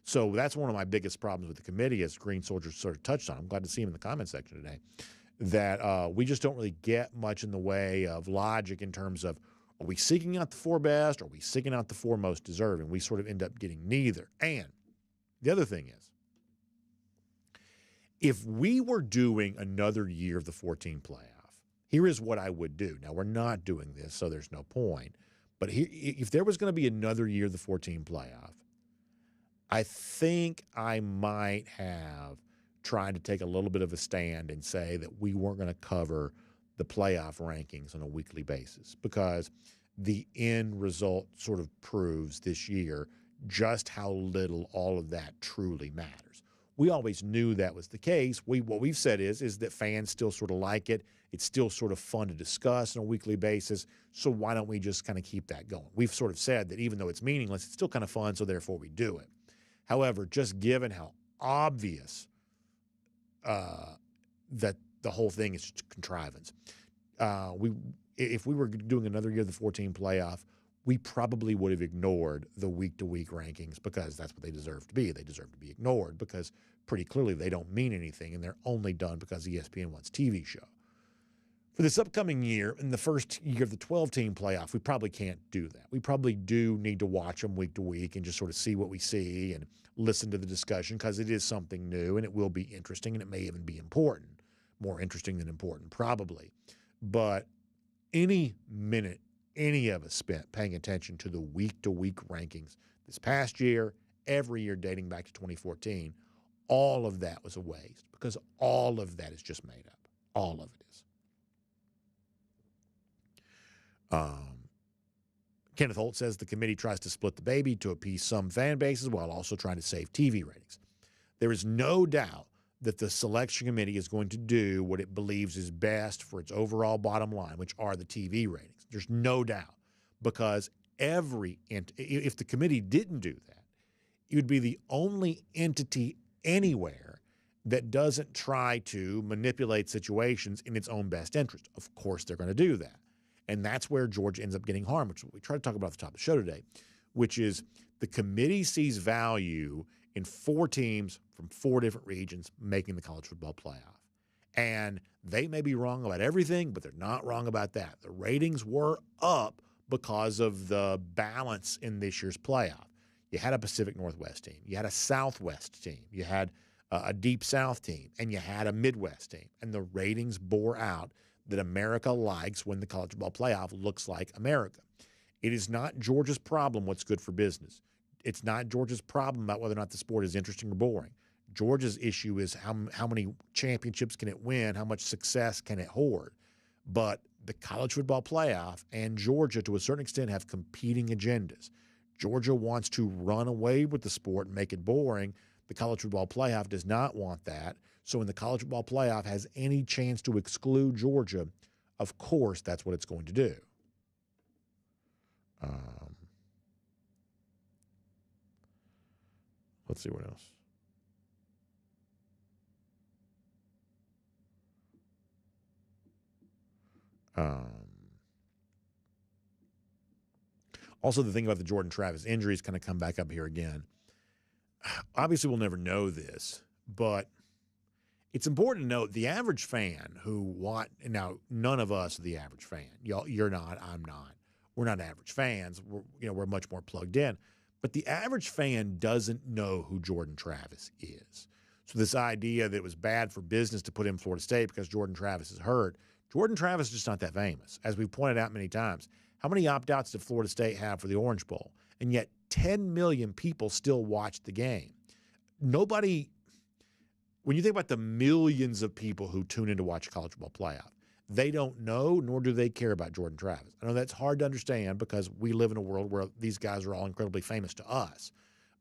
[SPEAKER 1] So that's one of my biggest problems with the committee, as Green Soldiers sort of touched on. I'm glad to see him in the comment section today, that we just don't really get much in the way of logic in terms of, are we seeking out the four best or are we seeking out the four most deserving? We sort of end up getting neither. And the other thing is, if we were doing another year of the 14 playoff, here is what I would do. Now, we're not doing this, so there's no point. But if there was going to be another year of the 14 playoff, I think I might have tried to take a little bit of a stand and say that we weren't going to cover the playoff rankings on a weekly basis, because the end result sort of proves this year just how little all of that truly matters. We always knew that was the case. What we've said is that fans still sort of like it. It's still sort of fun to discuss on a weekly basis. So why don't we just kind of keep that going? We've sort of said that even though it's meaningless, it's still kind of fun, so therefore we do it. However, just given how obvious that the whole thing is just contrivance, if we were doing another year of the 14 playoff, we probably would have ignored the week-to-week rankings because that's what they deserve to be. They deserve to be ignored because pretty clearly they don't mean anything, and they're only done because ESPN wants TV show. For this upcoming year, in the first year of the 12-team playoff, we probably can't do that. We probably do need to watch them week to week and just sort of see what we see and listen to the discussion because it is something new, and it will be interesting, and it may even be important. More interesting than important, probably. But any minute any of us spent paying attention to the week-to-week rankings this past year, every year dating back to 2014, all of that was a waste because all of that is just made up. All of it is. Kenneth Holt says the committee tries to split the baby to appease some fan bases while also trying to save TV ratings. There is no doubt that the selection committee is going to do what it believes is best for its overall bottom line, which are the TV ratings. There's no doubt, because if the committee didn't do that, it would be the only entity anywhere that doesn't try to manipulate situations in its own best interest. Of course, they're going to do that. And that's where Georgia ends up getting harmed, which is what we try to talk about at the top of the show today, which is the committee sees value in 4 teams from 4 different regions making the college football playoff. And they may be wrong about everything, but they're not wrong about that. The ratings were up because of the balance in this year's playoff. You had a Pacific Northwest team. You had a Southwest team. You had a Deep South team. And you had a Midwest team. And the ratings bore out that America likes when the college football playoff looks like America. It is not Georgia's problem what's good for business. It's not Georgia's problem about whether or not the sport is interesting or boring. Georgia's issue is how many championships can it win, how much success can it hoard. But the college football playoff and Georgia, to a certain extent, have competing agendas. Georgia wants to run away with the sport and make it boring. The college football playoff does not want that. So when the college football playoff has any chance to exclude Georgia, of course that's what it's going to do. Let's see what else. Also, the thing about the Jordan Travis injuries kind of come back up here again. Obviously, we'll never know this, but it's important to note the average fan now, none of us are the average fan. You're not, I'm not. We're not average fans. We're much more plugged in. But the average fan doesn't know who Jordan Travis is. So this idea that it was bad for business to put in Florida State because Jordan Travis is hurt, Jordan Travis is just not that famous. As we've pointed out many times, how many opt-outs did Florida State have for the Orange Bowl? And yet 10 million people still watched the game. Nobody, when you think about the millions of people who tune in to watch a college football playoff, they don't know, nor do they care about Jordan Travis. I know that's hard to understand because we live in a world where these guys are all incredibly famous to us.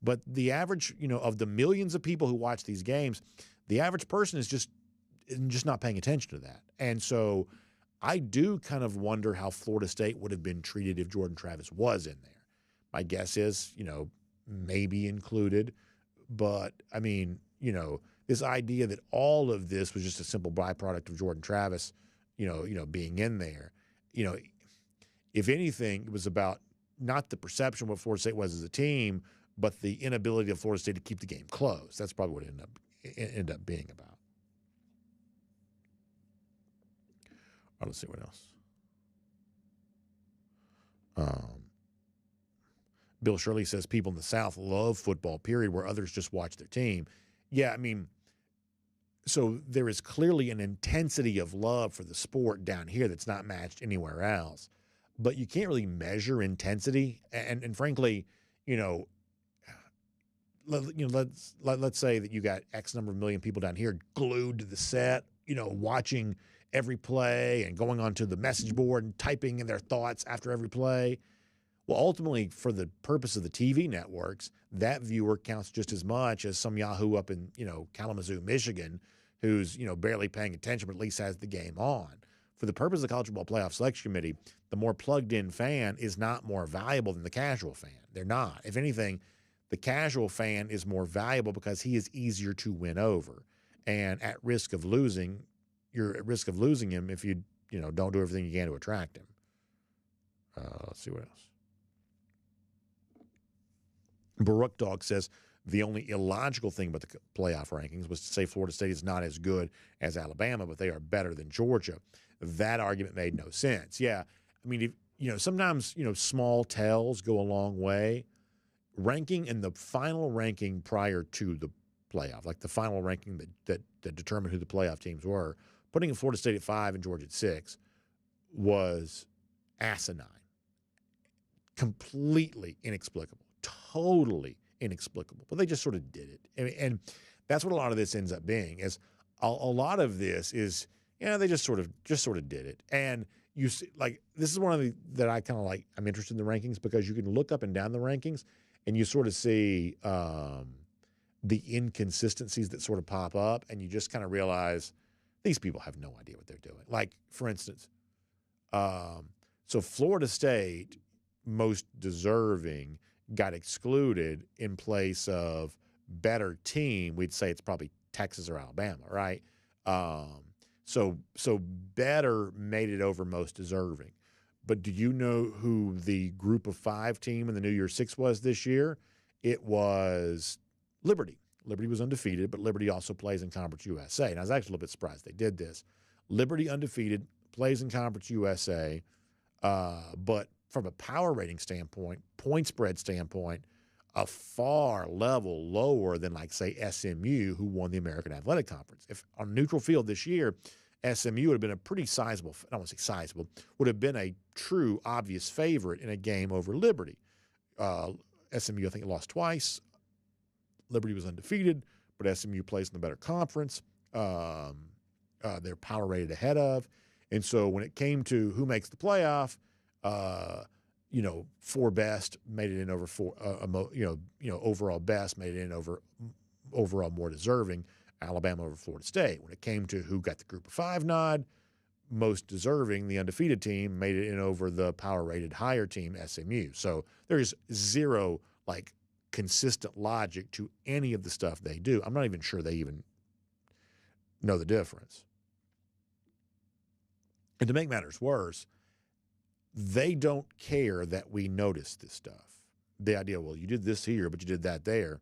[SPEAKER 1] But the average, of the millions of people who watch these games, the average person is just not paying attention to that. And so I do kind of wonder how Florida State would have been treated if Jordan Travis was in there. My guess is, maybe included. But, I mean, this idea that all of this was just a simple byproduct of Jordan Travis, being in there, if anything, it was about not the perception of what Florida State was as a team, but the inability of Florida State to keep the game close. That's probably what it ended up being about. Let's see what else. Bill Shirley says people in the South love football, period, where others just watch their team. Yeah, I mean, so there is clearly an intensity of love for the sport down here that's not matched anywhere else. But you can't really measure intensity. And frankly, let's say that you got X number of million people down here glued to the set, watching every play and going onto the message board and typing in their thoughts after every play. Well, ultimately, for the purpose of the TV networks, that viewer counts just as much as some Yahoo up in, Kalamazoo, Michigan, who's, barely paying attention, but at least has the game on. For the purpose of the College Football Playoff Selection Committee, the more plugged-in fan is not more valuable than the casual fan. They're not. If anything, the casual fan is more valuable because he is easier to win over. And you're at risk of losing him if you, don't do everything you can to attract him. Let's see what else. Baruch Dog says the only illogical thing about the playoff rankings was to say Florida State is not as good as Alabama, but they are better than Georgia. That argument made no sense. Yeah, I mean, sometimes, small tells go a long way. Ranking in the final ranking prior to the playoff, like the final ranking that determined who the playoff teams were, putting Florida State at 5 and Georgia at 6 was asinine. Completely inexplicable. Totally inexplicable. But they just sort of did it. And that's what a lot of this ends up being, is a lot of this is, they just sort of did it. And you see, like, this is one of the that I kind of like. I'm interested in the rankings because you can look up and down the rankings and you sort of see the inconsistencies that sort of pop up, and you just kind of realize these people have no idea what they're doing. Like, for instance, so Florida State, most deserving, got excluded in place of better team. We'd say it's probably Texas or Alabama, right? So better made it over most deserving. But do you know who the group of 5 team in the New Year's Six was this year? It was Liberty. Liberty was undefeated, but Liberty also plays in Conference USA. And I was actually a little bit surprised they did this. Liberty undefeated, plays in Conference USA, but from a power rating standpoint, point spread standpoint, a far level lower than, like, say, SMU, who won the American Athletic Conference. If on neutral field this year, SMU would have been a pretty sizable, I don't want to say sizable, would have been a true, obvious favorite in a game over Liberty. SMU, I think, lost twice. Liberty was undefeated, but SMU plays in the better conference. They're power rated ahead of. And so when it came to who makes the playoff, 4 best made it in over 4, overall best made it in over overall more deserving, Alabama over Florida State. When it came to who got the group of 5 nod, most deserving, the undefeated team, made it in over the power-rated higher team, SMU. So there's zero, consistent logic to any of the stuff they do. I'm not even sure they even know the difference. And to make matters worse, they don't care that we notice this stuff. The idea, well, you did this here, but you did that there.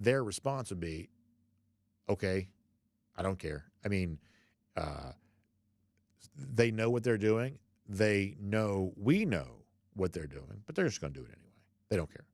[SPEAKER 1] Their response would be, okay, I don't care. I mean, they know what they're doing. We know what they're doing, but they're just going to do it anyway. They don't care.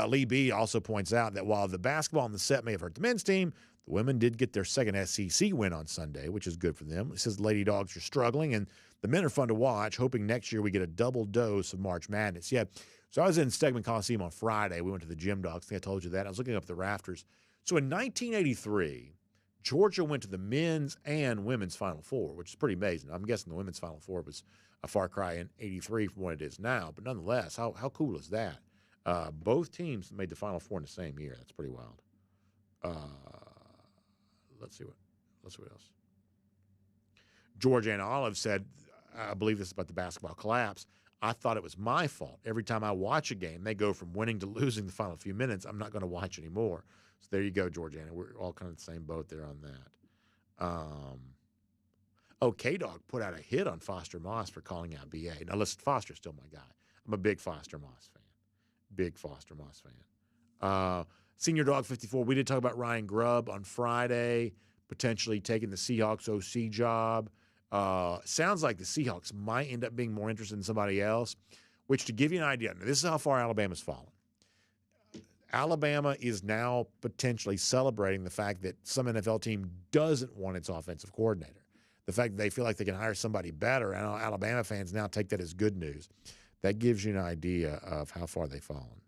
[SPEAKER 1] Lee B also points out that while the basketball on the set may have hurt the men's team, the women did get their second SEC win on Sunday, which is good for them. He says the Lady Dogs are struggling, and the men are fun to watch, hoping next year we get a double dose of March Madness. Yeah, so I was in Stegman Coliseum on Friday. We went to the Gym Dogs. I think I told you that. I was looking up the rafters. So in 1983, Georgia went to the men's and women's Final Four, which is pretty amazing. I'm guessing the women's Final Four was a far cry in 83 from what it is now. But nonetheless, how cool is that? Both teams made the Final Four in the same year. That's pretty wild. Let's see what else. Georgia and Olive said, I believe this is about the basketball collapse. I thought it was my fault. Every time I watch a game, they go from winning to losing the final few minutes. I'm not going to watch anymore. So there you go, Georgiana. We're all kind of the same boat there on that. K-Dog put out a hit on Foster Moss for calling out BA. Now, listen, Foster's still my guy. I'm a big Foster Moss fan. Big Foster Moss fan. Senior Dog 54, we did talk about Ryan Grubb on Friday, potentially taking the Seahawks OC job. Sounds like the Seahawks might end up being more interested in somebody else, which, to give you an idea, now this is how far Alabama's fallen. Alabama is now potentially celebrating the fact that some NFL team doesn't want its offensive coordinator. The fact that they feel like they can hire somebody better, and Alabama fans now take that as good news. That gives you an idea of how far they've fallen.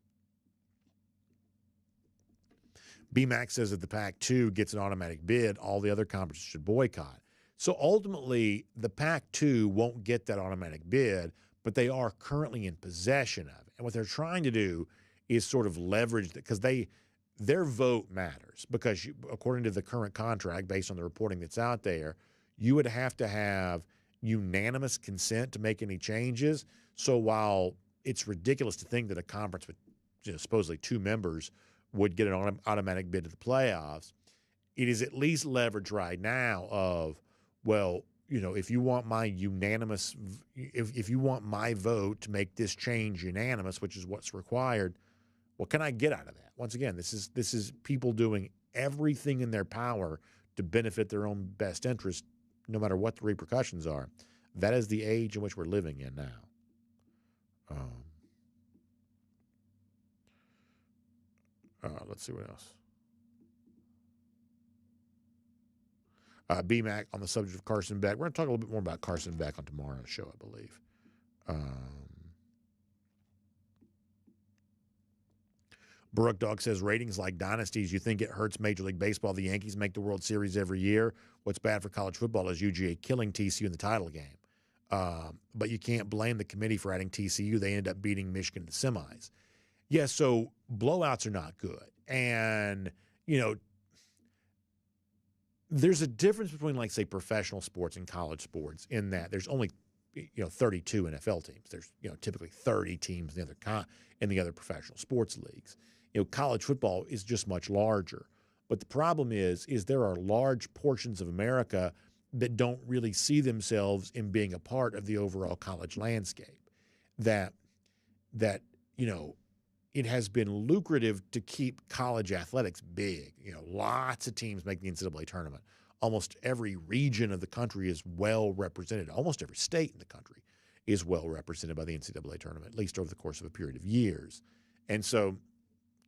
[SPEAKER 1] BMAC says that the Pac-2 gets an automatic bid, all the other conferences should boycott. So ultimately, the Pac-2 won't get that automatic bid, but they are currently in possession of it. And what they're trying to do is sort of leverage that, because their vote matters, because according to the current contract, based on the reporting that's out there, you would have to have unanimous consent to make any changes. So while it's ridiculous to think that a conference with supposedly 2 members would get an automatic bid to the playoffs, it is at least leverage right now of, well, if you want my unanimous, if you want my vote to make this change unanimous, which is what's required, what can I get out of that? Once again, this is people doing everything in their power to benefit their own best interest, no matter what the repercussions are. That is the age in which we're living in now. Let's see what else. BMAC on the subject of Carson Beck. We're going to talk a little bit more about Carson Beck on tomorrow's show, I believe. Brooke Dog says, ratings like dynasties, you think it hurts Major League Baseball? The Yankees make the World Series every year. What's bad for college football is UGA killing TCU in the title game. But you can't blame the committee for adding TCU. They ended up beating Michigan in the semis. Yeah, so blowouts are not good. And, there's a difference between, like, say, professional sports and college sports in that there's only, 32 NFL teams. There's, typically 30 teams in the other professional sports leagues. College football is just much larger. But the problem is there are large portions of America that don't really see themselves in being a part of the overall college landscape. That it has been lucrative to keep college athletics big. Lots of teams make the NCAA tournament. Almost every region of the country is well represented. Almost every state in the country is well represented by the NCAA tournament, at least over the course of a period of years. And so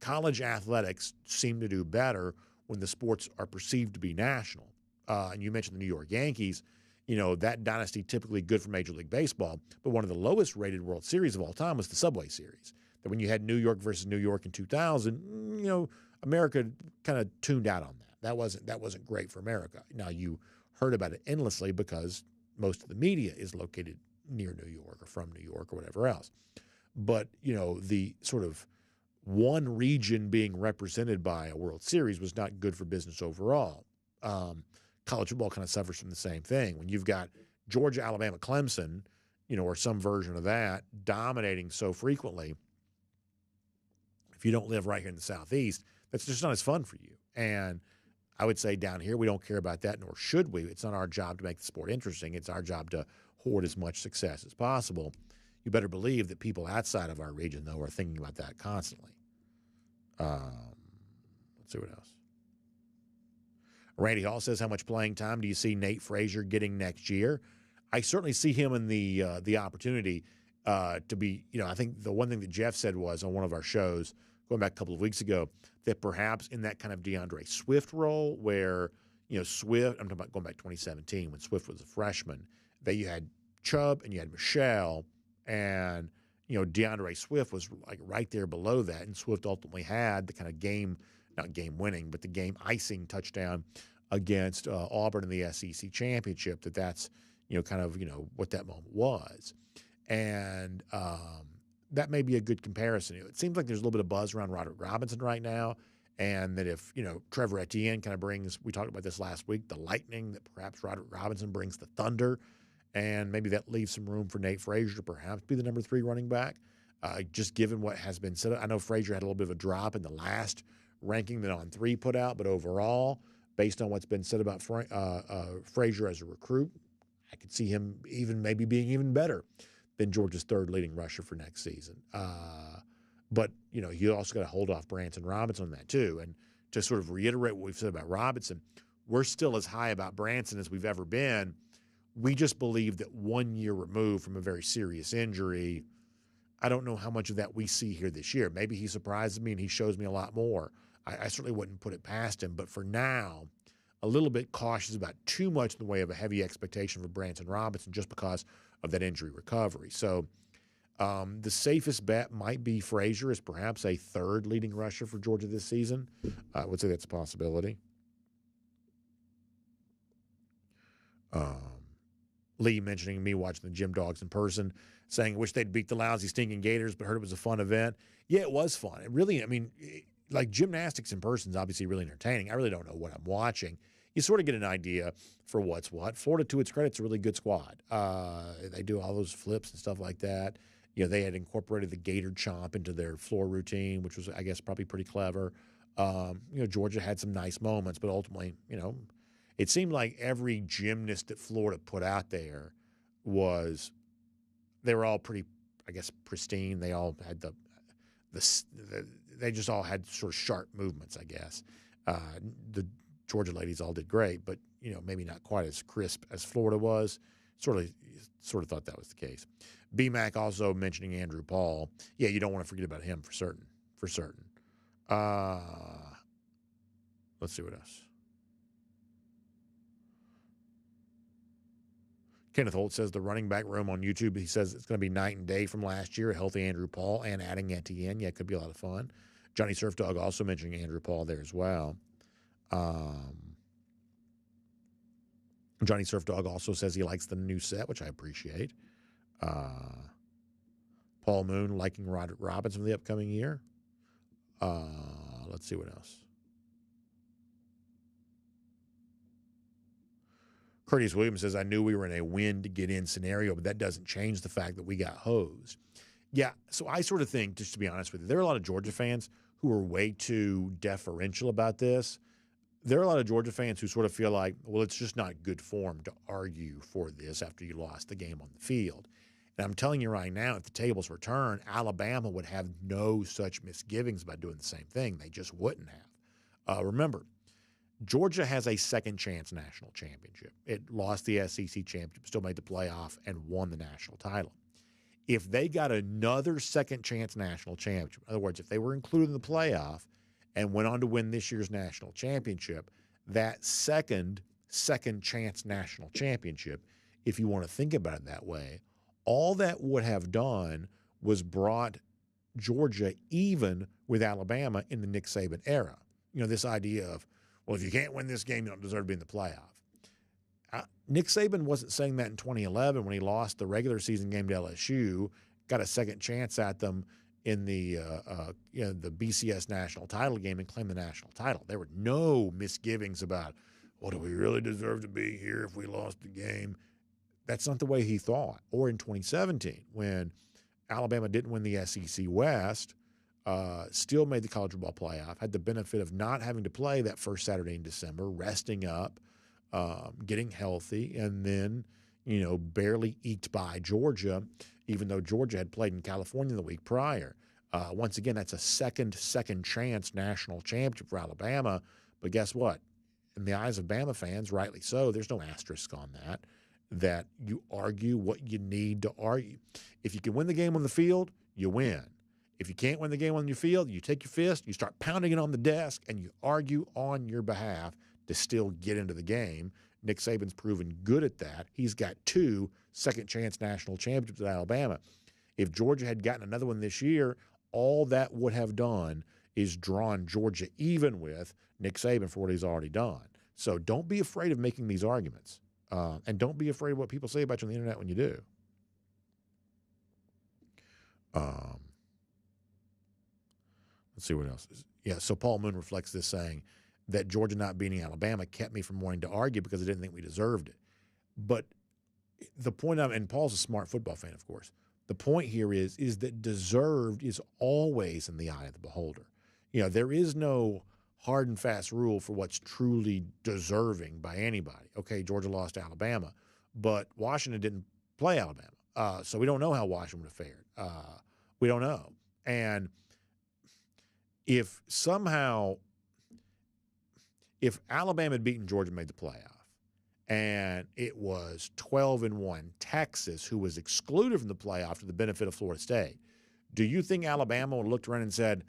[SPEAKER 1] college athletics seem to do better when the sports are perceived to be national. And you mentioned the New York Yankees. That dynasty typically good for Major League Baseball, but one of the lowest rated World Series of all time was the Subway Series. That when you had New York versus New York in 2000, America kind of tuned out on that. That wasn't great for America. Now, you heard about it endlessly because most of the media is located near New York or from New York or whatever else. But, the sort of one region being represented by a World Series was not good for business overall. College football kind of suffers from the same thing. When you've got Georgia, Alabama, Clemson, or some version of that dominating so frequently, if you don't live right here in the Southeast, that's just not as fun for you. And I would say down here, we don't care about that, nor should we. It's not our job to make the sport interesting. It's our job to hoard as much success as possible. You better believe that people outside of our region, though, are thinking about that constantly. Let's see what else. Randy Hall says, how much playing time do you see Nate Frazier getting next year? I certainly see him in the opportunity to be, I think the one thing that Jeff said was on one of our shows going back a couple of weeks ago, that perhaps in that kind of DeAndre Swift role where, Swift, I'm talking about going back 2017 when Swift was a freshman, that you had Chubb and you had Michelle and, DeAndre Swift was like right there below that. And Swift ultimately had the kind of not game winning, but the game icing touchdown against Auburn in the SEC championship. That's, kind of, what that moment was. And that may be a good comparison. It seems like there's a little bit of buzz around Roderick Robinson right now. And that if, Trevor Etienne kind of brings, we talked about this last week, the lightning, that perhaps Roderick Robinson brings the thunder. And maybe that leaves some room for Nate Frazier to perhaps be the number 3 running back. Just given what has been said. I know Frazier had a little bit of a drop in the last ranking that On 3 put out, but overall, based on what's been said about Frazier as a recruit, I could see him maybe being even better than Georgia's 3rd leading rusher for next season. But, you also got to hold off Branson Robinson on that too. And to sort of reiterate what we've said about Robinson, we're still as high about Branson as we've ever been. We just believe that 1 year removed from a very serious injury, I don't know how much of that we see here this year. Maybe he surprises me and he shows me a lot more. I certainly wouldn't put it past him. But for now, a little bit cautious about too much in the way of a heavy expectation for Branson Robinson just because of that injury recovery. So the safest bet might be Frazier as perhaps a 3rd leading rusher for Georgia this season. I would say that's a possibility. Lee mentioning me watching the Gym Dogs in person, saying, wish they'd beat the lousy stinking Gators, but heard it was a fun event. Yeah, it was fun. It really, I mean, like gymnastics in person is obviously really entertaining. I really don't know what I'm watching. You sort of get an idea for what's what. Florida, to its credit, is a really good squad. They do all those flips and stuff like that. You know, they had incorporated the Gator chomp into their floor routine, which was, I guess, probably pretty clever. You know, Georgia had some nice moments, but ultimately, you know, it seemed like every gymnast that Florida put out there they were all pretty, I guess, pristine. They all had they just all had sort of sharp movements, I guess. The Georgia ladies all did great, but, you know, maybe not quite as crisp as Florida was. Sort of thought that was the case. BMAC also mentioning Andrew Paul. Yeah, you don't want to forget about him for certain. Let's see what else. Kenneth Holt says the running back room on YouTube, he says it's going to be night and day from last year, a healthy Andrew Paul and adding Etienne. Yeah, it could be a lot of fun. Johnny Surf Dog also mentioning Andrew Paul there as well. Johnny Surf Dog also says he likes the new set, which I appreciate. Paul Moon liking Roderick Robinson for the upcoming year. Let's see what else. Curtis Williams says, I knew we were in a win to get in scenario, but that doesn't change the fact that we got hosed. Yeah, so I sort of think, just to be honest with you, there are a lot of Georgia fans who are way too deferential about this. There are a lot of Georgia fans who sort of feel like, well, it's just not good form to argue for this after you lost the game on the field. And I'm telling you right now, if the tables were turned, Alabama would have no such misgivings about doing the same thing. They just wouldn't have. Remember, Georgia has a second chance national championship. It lost the SEC championship, still made the playoff, and won the national title. If they got another second chance national championship, in other words, if they were included in the playoff and went on to win this year's national championship, that second chance national championship, if you want to think about it that way, all that would have done was brought Georgia even with Alabama in the Nick Saban era. You know, this idea of, well, if you can't win this game, you don't deserve to be in the playoff. Nick Saban wasn't saying that in 2011 when he lost the regular season game to LSU, got a second chance at them in the BCS national title game and claimed the national title. There were no misgivings about, well, do we really deserve to be here if we lost the game? That's not the way he thought. Or in 2017 when Alabama didn't win the SEC West, still made the college football playoff, had the benefit of not having to play that first Saturday in December, resting up, getting healthy, and then, you know, barely eked by Georgia, even though Georgia had played in California the week prior. Once again, that's a second chance national championship for Alabama. But guess what? In the eyes of Bama fans, rightly so, there's no asterisk on that you argue what you need to argue. If you can win the game on the field, you win. If you can't win the game on your field, you take your fist, you start pounding it on the desk, and you argue on your behalf to still get into the game. Nick Saban's proven good at that. He's got 2 second-chance national championships at Alabama. If Georgia had gotten another one this year, all that would have done is drawn Georgia even with Nick Saban for what he's already done. So don't be afraid of making these arguments. And don't be afraid of what people say about you on the internet when you do. Let's see what else. Yeah, so Paul Moon reflects this saying that Georgia not beating Alabama kept me from wanting to argue because I didn't think we deserved it. But the point and Paul's a smart football fan, of course. The point here is that deserved is always in the eye of the beholder. You know, there is no hard and fast rule for what's truly deserving by anybody. Okay, Georgia lost to Alabama, but Washington didn't play Alabama. So we don't know how Washington would have fared. We don't know. And if Alabama had beaten Georgia and made the playoff, and it was 12-1 Texas, who was excluded from the playoff to the benefit of Florida State, do you think Alabama would have looked around and said,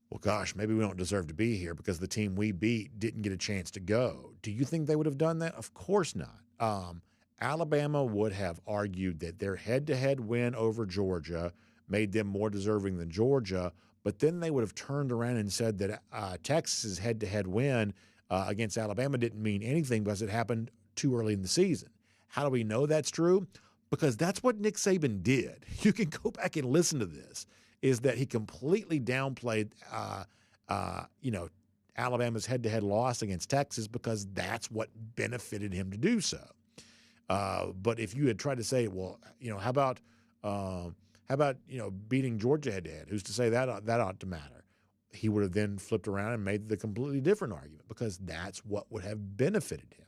[SPEAKER 1] well, gosh, maybe we don't deserve to be here because the team we beat didn't get a chance to go? Do you think they would have done that? Of course not. Alabama would have argued that their head-to-head win over Georgia made them more deserving than Georgia, but then they would have turned around and said that Texas's head-to-head win against Alabama didn't mean anything because it happened too early in the season. How do we know that's true? Because that's what Nick Saban did. You can go back and listen to this, is that he completely downplayed, Alabama's head-to-head loss against Texas because that's what benefited him to do so. But if you had tried to say, well, how about beating Georgia head-to-head? Who's to say that ought to matter? He would have then flipped around and made the completely different argument because that's what would have benefited him.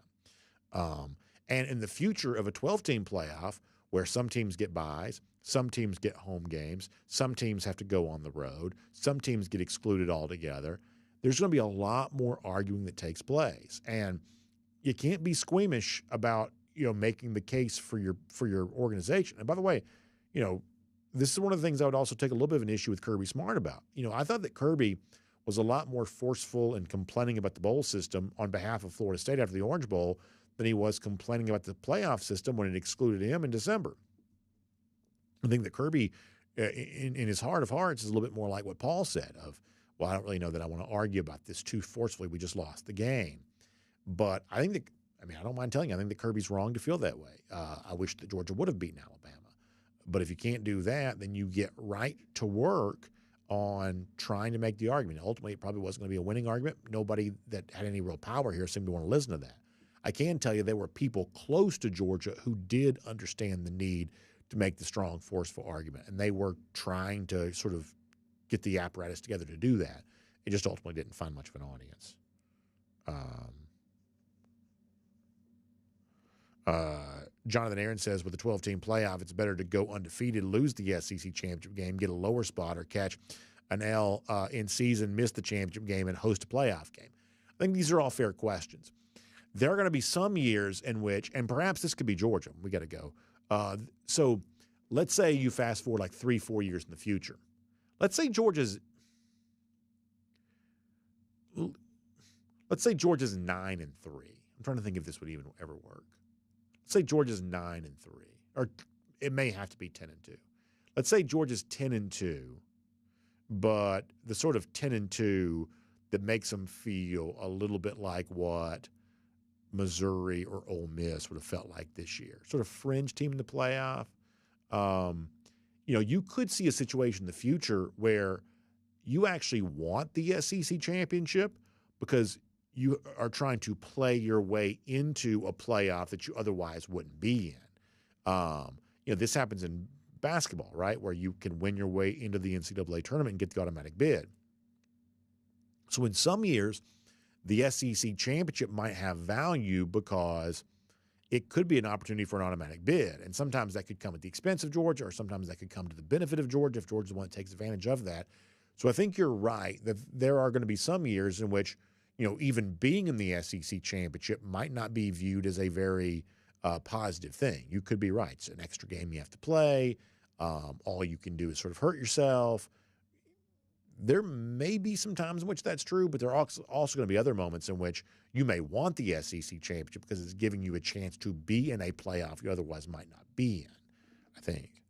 [SPEAKER 1] And in the future of a 12-team playoff where some teams get byes, some teams get home games, some teams have to go on the road, some teams get excluded altogether, there's going to be a lot more arguing that takes place. And you can't be squeamish about, making the case for your organization. And by the way, this is one of the things I would also take a little bit of an issue with Kirby Smart about. I thought that Kirby was a lot more forceful in complaining about the bowl system on behalf of Florida State after the Orange Bowl than he was complaining about the playoff system when it excluded him in December. I think that Kirby, in his heart of hearts, is a little bit more like what Paul said of, well, I don't really know that I want to argue about this too forcefully. We just lost the game. But I think I don't mind telling you, I think that Kirby's wrong to feel that way. I wish that Georgia would have beaten Alabama. But if you can't do that, then you get right to work on trying to make the argument. Ultimately, it probably wasn't going to be a winning argument. Nobody that had any real power here seemed to want to listen to that. I can tell you there were people close to Georgia who did understand the need to make the strong, forceful argument, and they were trying to sort of get the apparatus together to do that. It just ultimately didn't find much of an audience. Jonathan Aaron says, with the 12-team playoff, it's better to go undefeated, lose the SEC championship game, get a lower spot, or catch an L in season, miss the championship game, and host a playoff game. I think these are all fair questions. There are going to be some years in which, and perhaps this could be Georgia. We got to go. So let's say you fast forward like 3-4 years in the future. Let's say Georgia's 9-3. I'm trying to think if this would even ever work. Let's say Georgia's 9-3, or it may have to be 10-2. Let's say Georgia's 10-2, but the sort of 10-2 that makes them feel a little bit like what Missouri or Ole Miss would have felt like this year. Sort of fringe team in the playoff. You could see a situation in the future where you actually want the SEC championship because you are trying to play your way into a playoff that you otherwise wouldn't be in. This happens in basketball, right, where you can win your way into the NCAA tournament and get the automatic bid. So in some years, the SEC championship might have value because it could be an opportunity for an automatic bid. And sometimes that could come at the expense of Georgia, or sometimes that could come to the benefit of Georgia if Georgia's the one that takes advantage of that. So I think you're right that there are going to be some years in which, even being in the SEC championship might not be viewed as a very positive thing. You could be right. It's an extra game you have to play. All you can do is sort of hurt yourself. There may be some times in which that's true, but there are also going to be other moments in which you may want the SEC championship because it's giving you a chance to be in a playoff you otherwise might not be in, I think.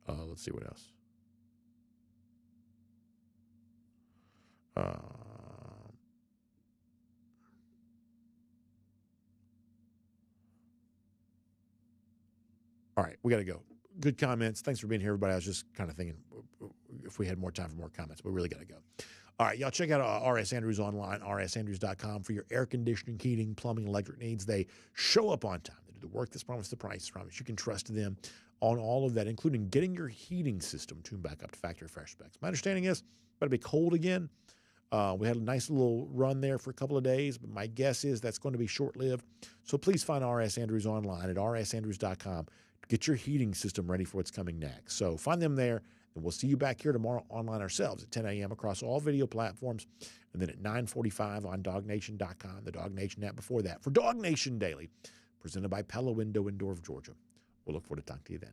[SPEAKER 1] Let's see what else. All right, we got to go. Good comments. Thanks for being here, everybody. I was just kind of thinking if we had more time for more comments, but we really got to go. All right, y'all check out R.S. Andrews online, rsandrews.com, for your air conditioning, heating, plumbing, electric needs. They show up on time. They do the work that's promised, the price is promised. You can trust them on all of that, including getting your heating system tuned back up to factory fresh specs. My understanding is it's about to be cold again. We had a nice little run there for a couple of days, but my guess is that's going to be short-lived. So please find R.S. Andrews online at rsandrews.com to get your heating system ready for what's coming next. So find them there, and we'll see you back here tomorrow online ourselves at 10 a.m. across all video platforms, and then at 9:45 on DogNation.com, the Dog Nation app before that. For Dog Nation Daily, presented by Pella Window and Door of Georgia. We'll look forward to talking to you then.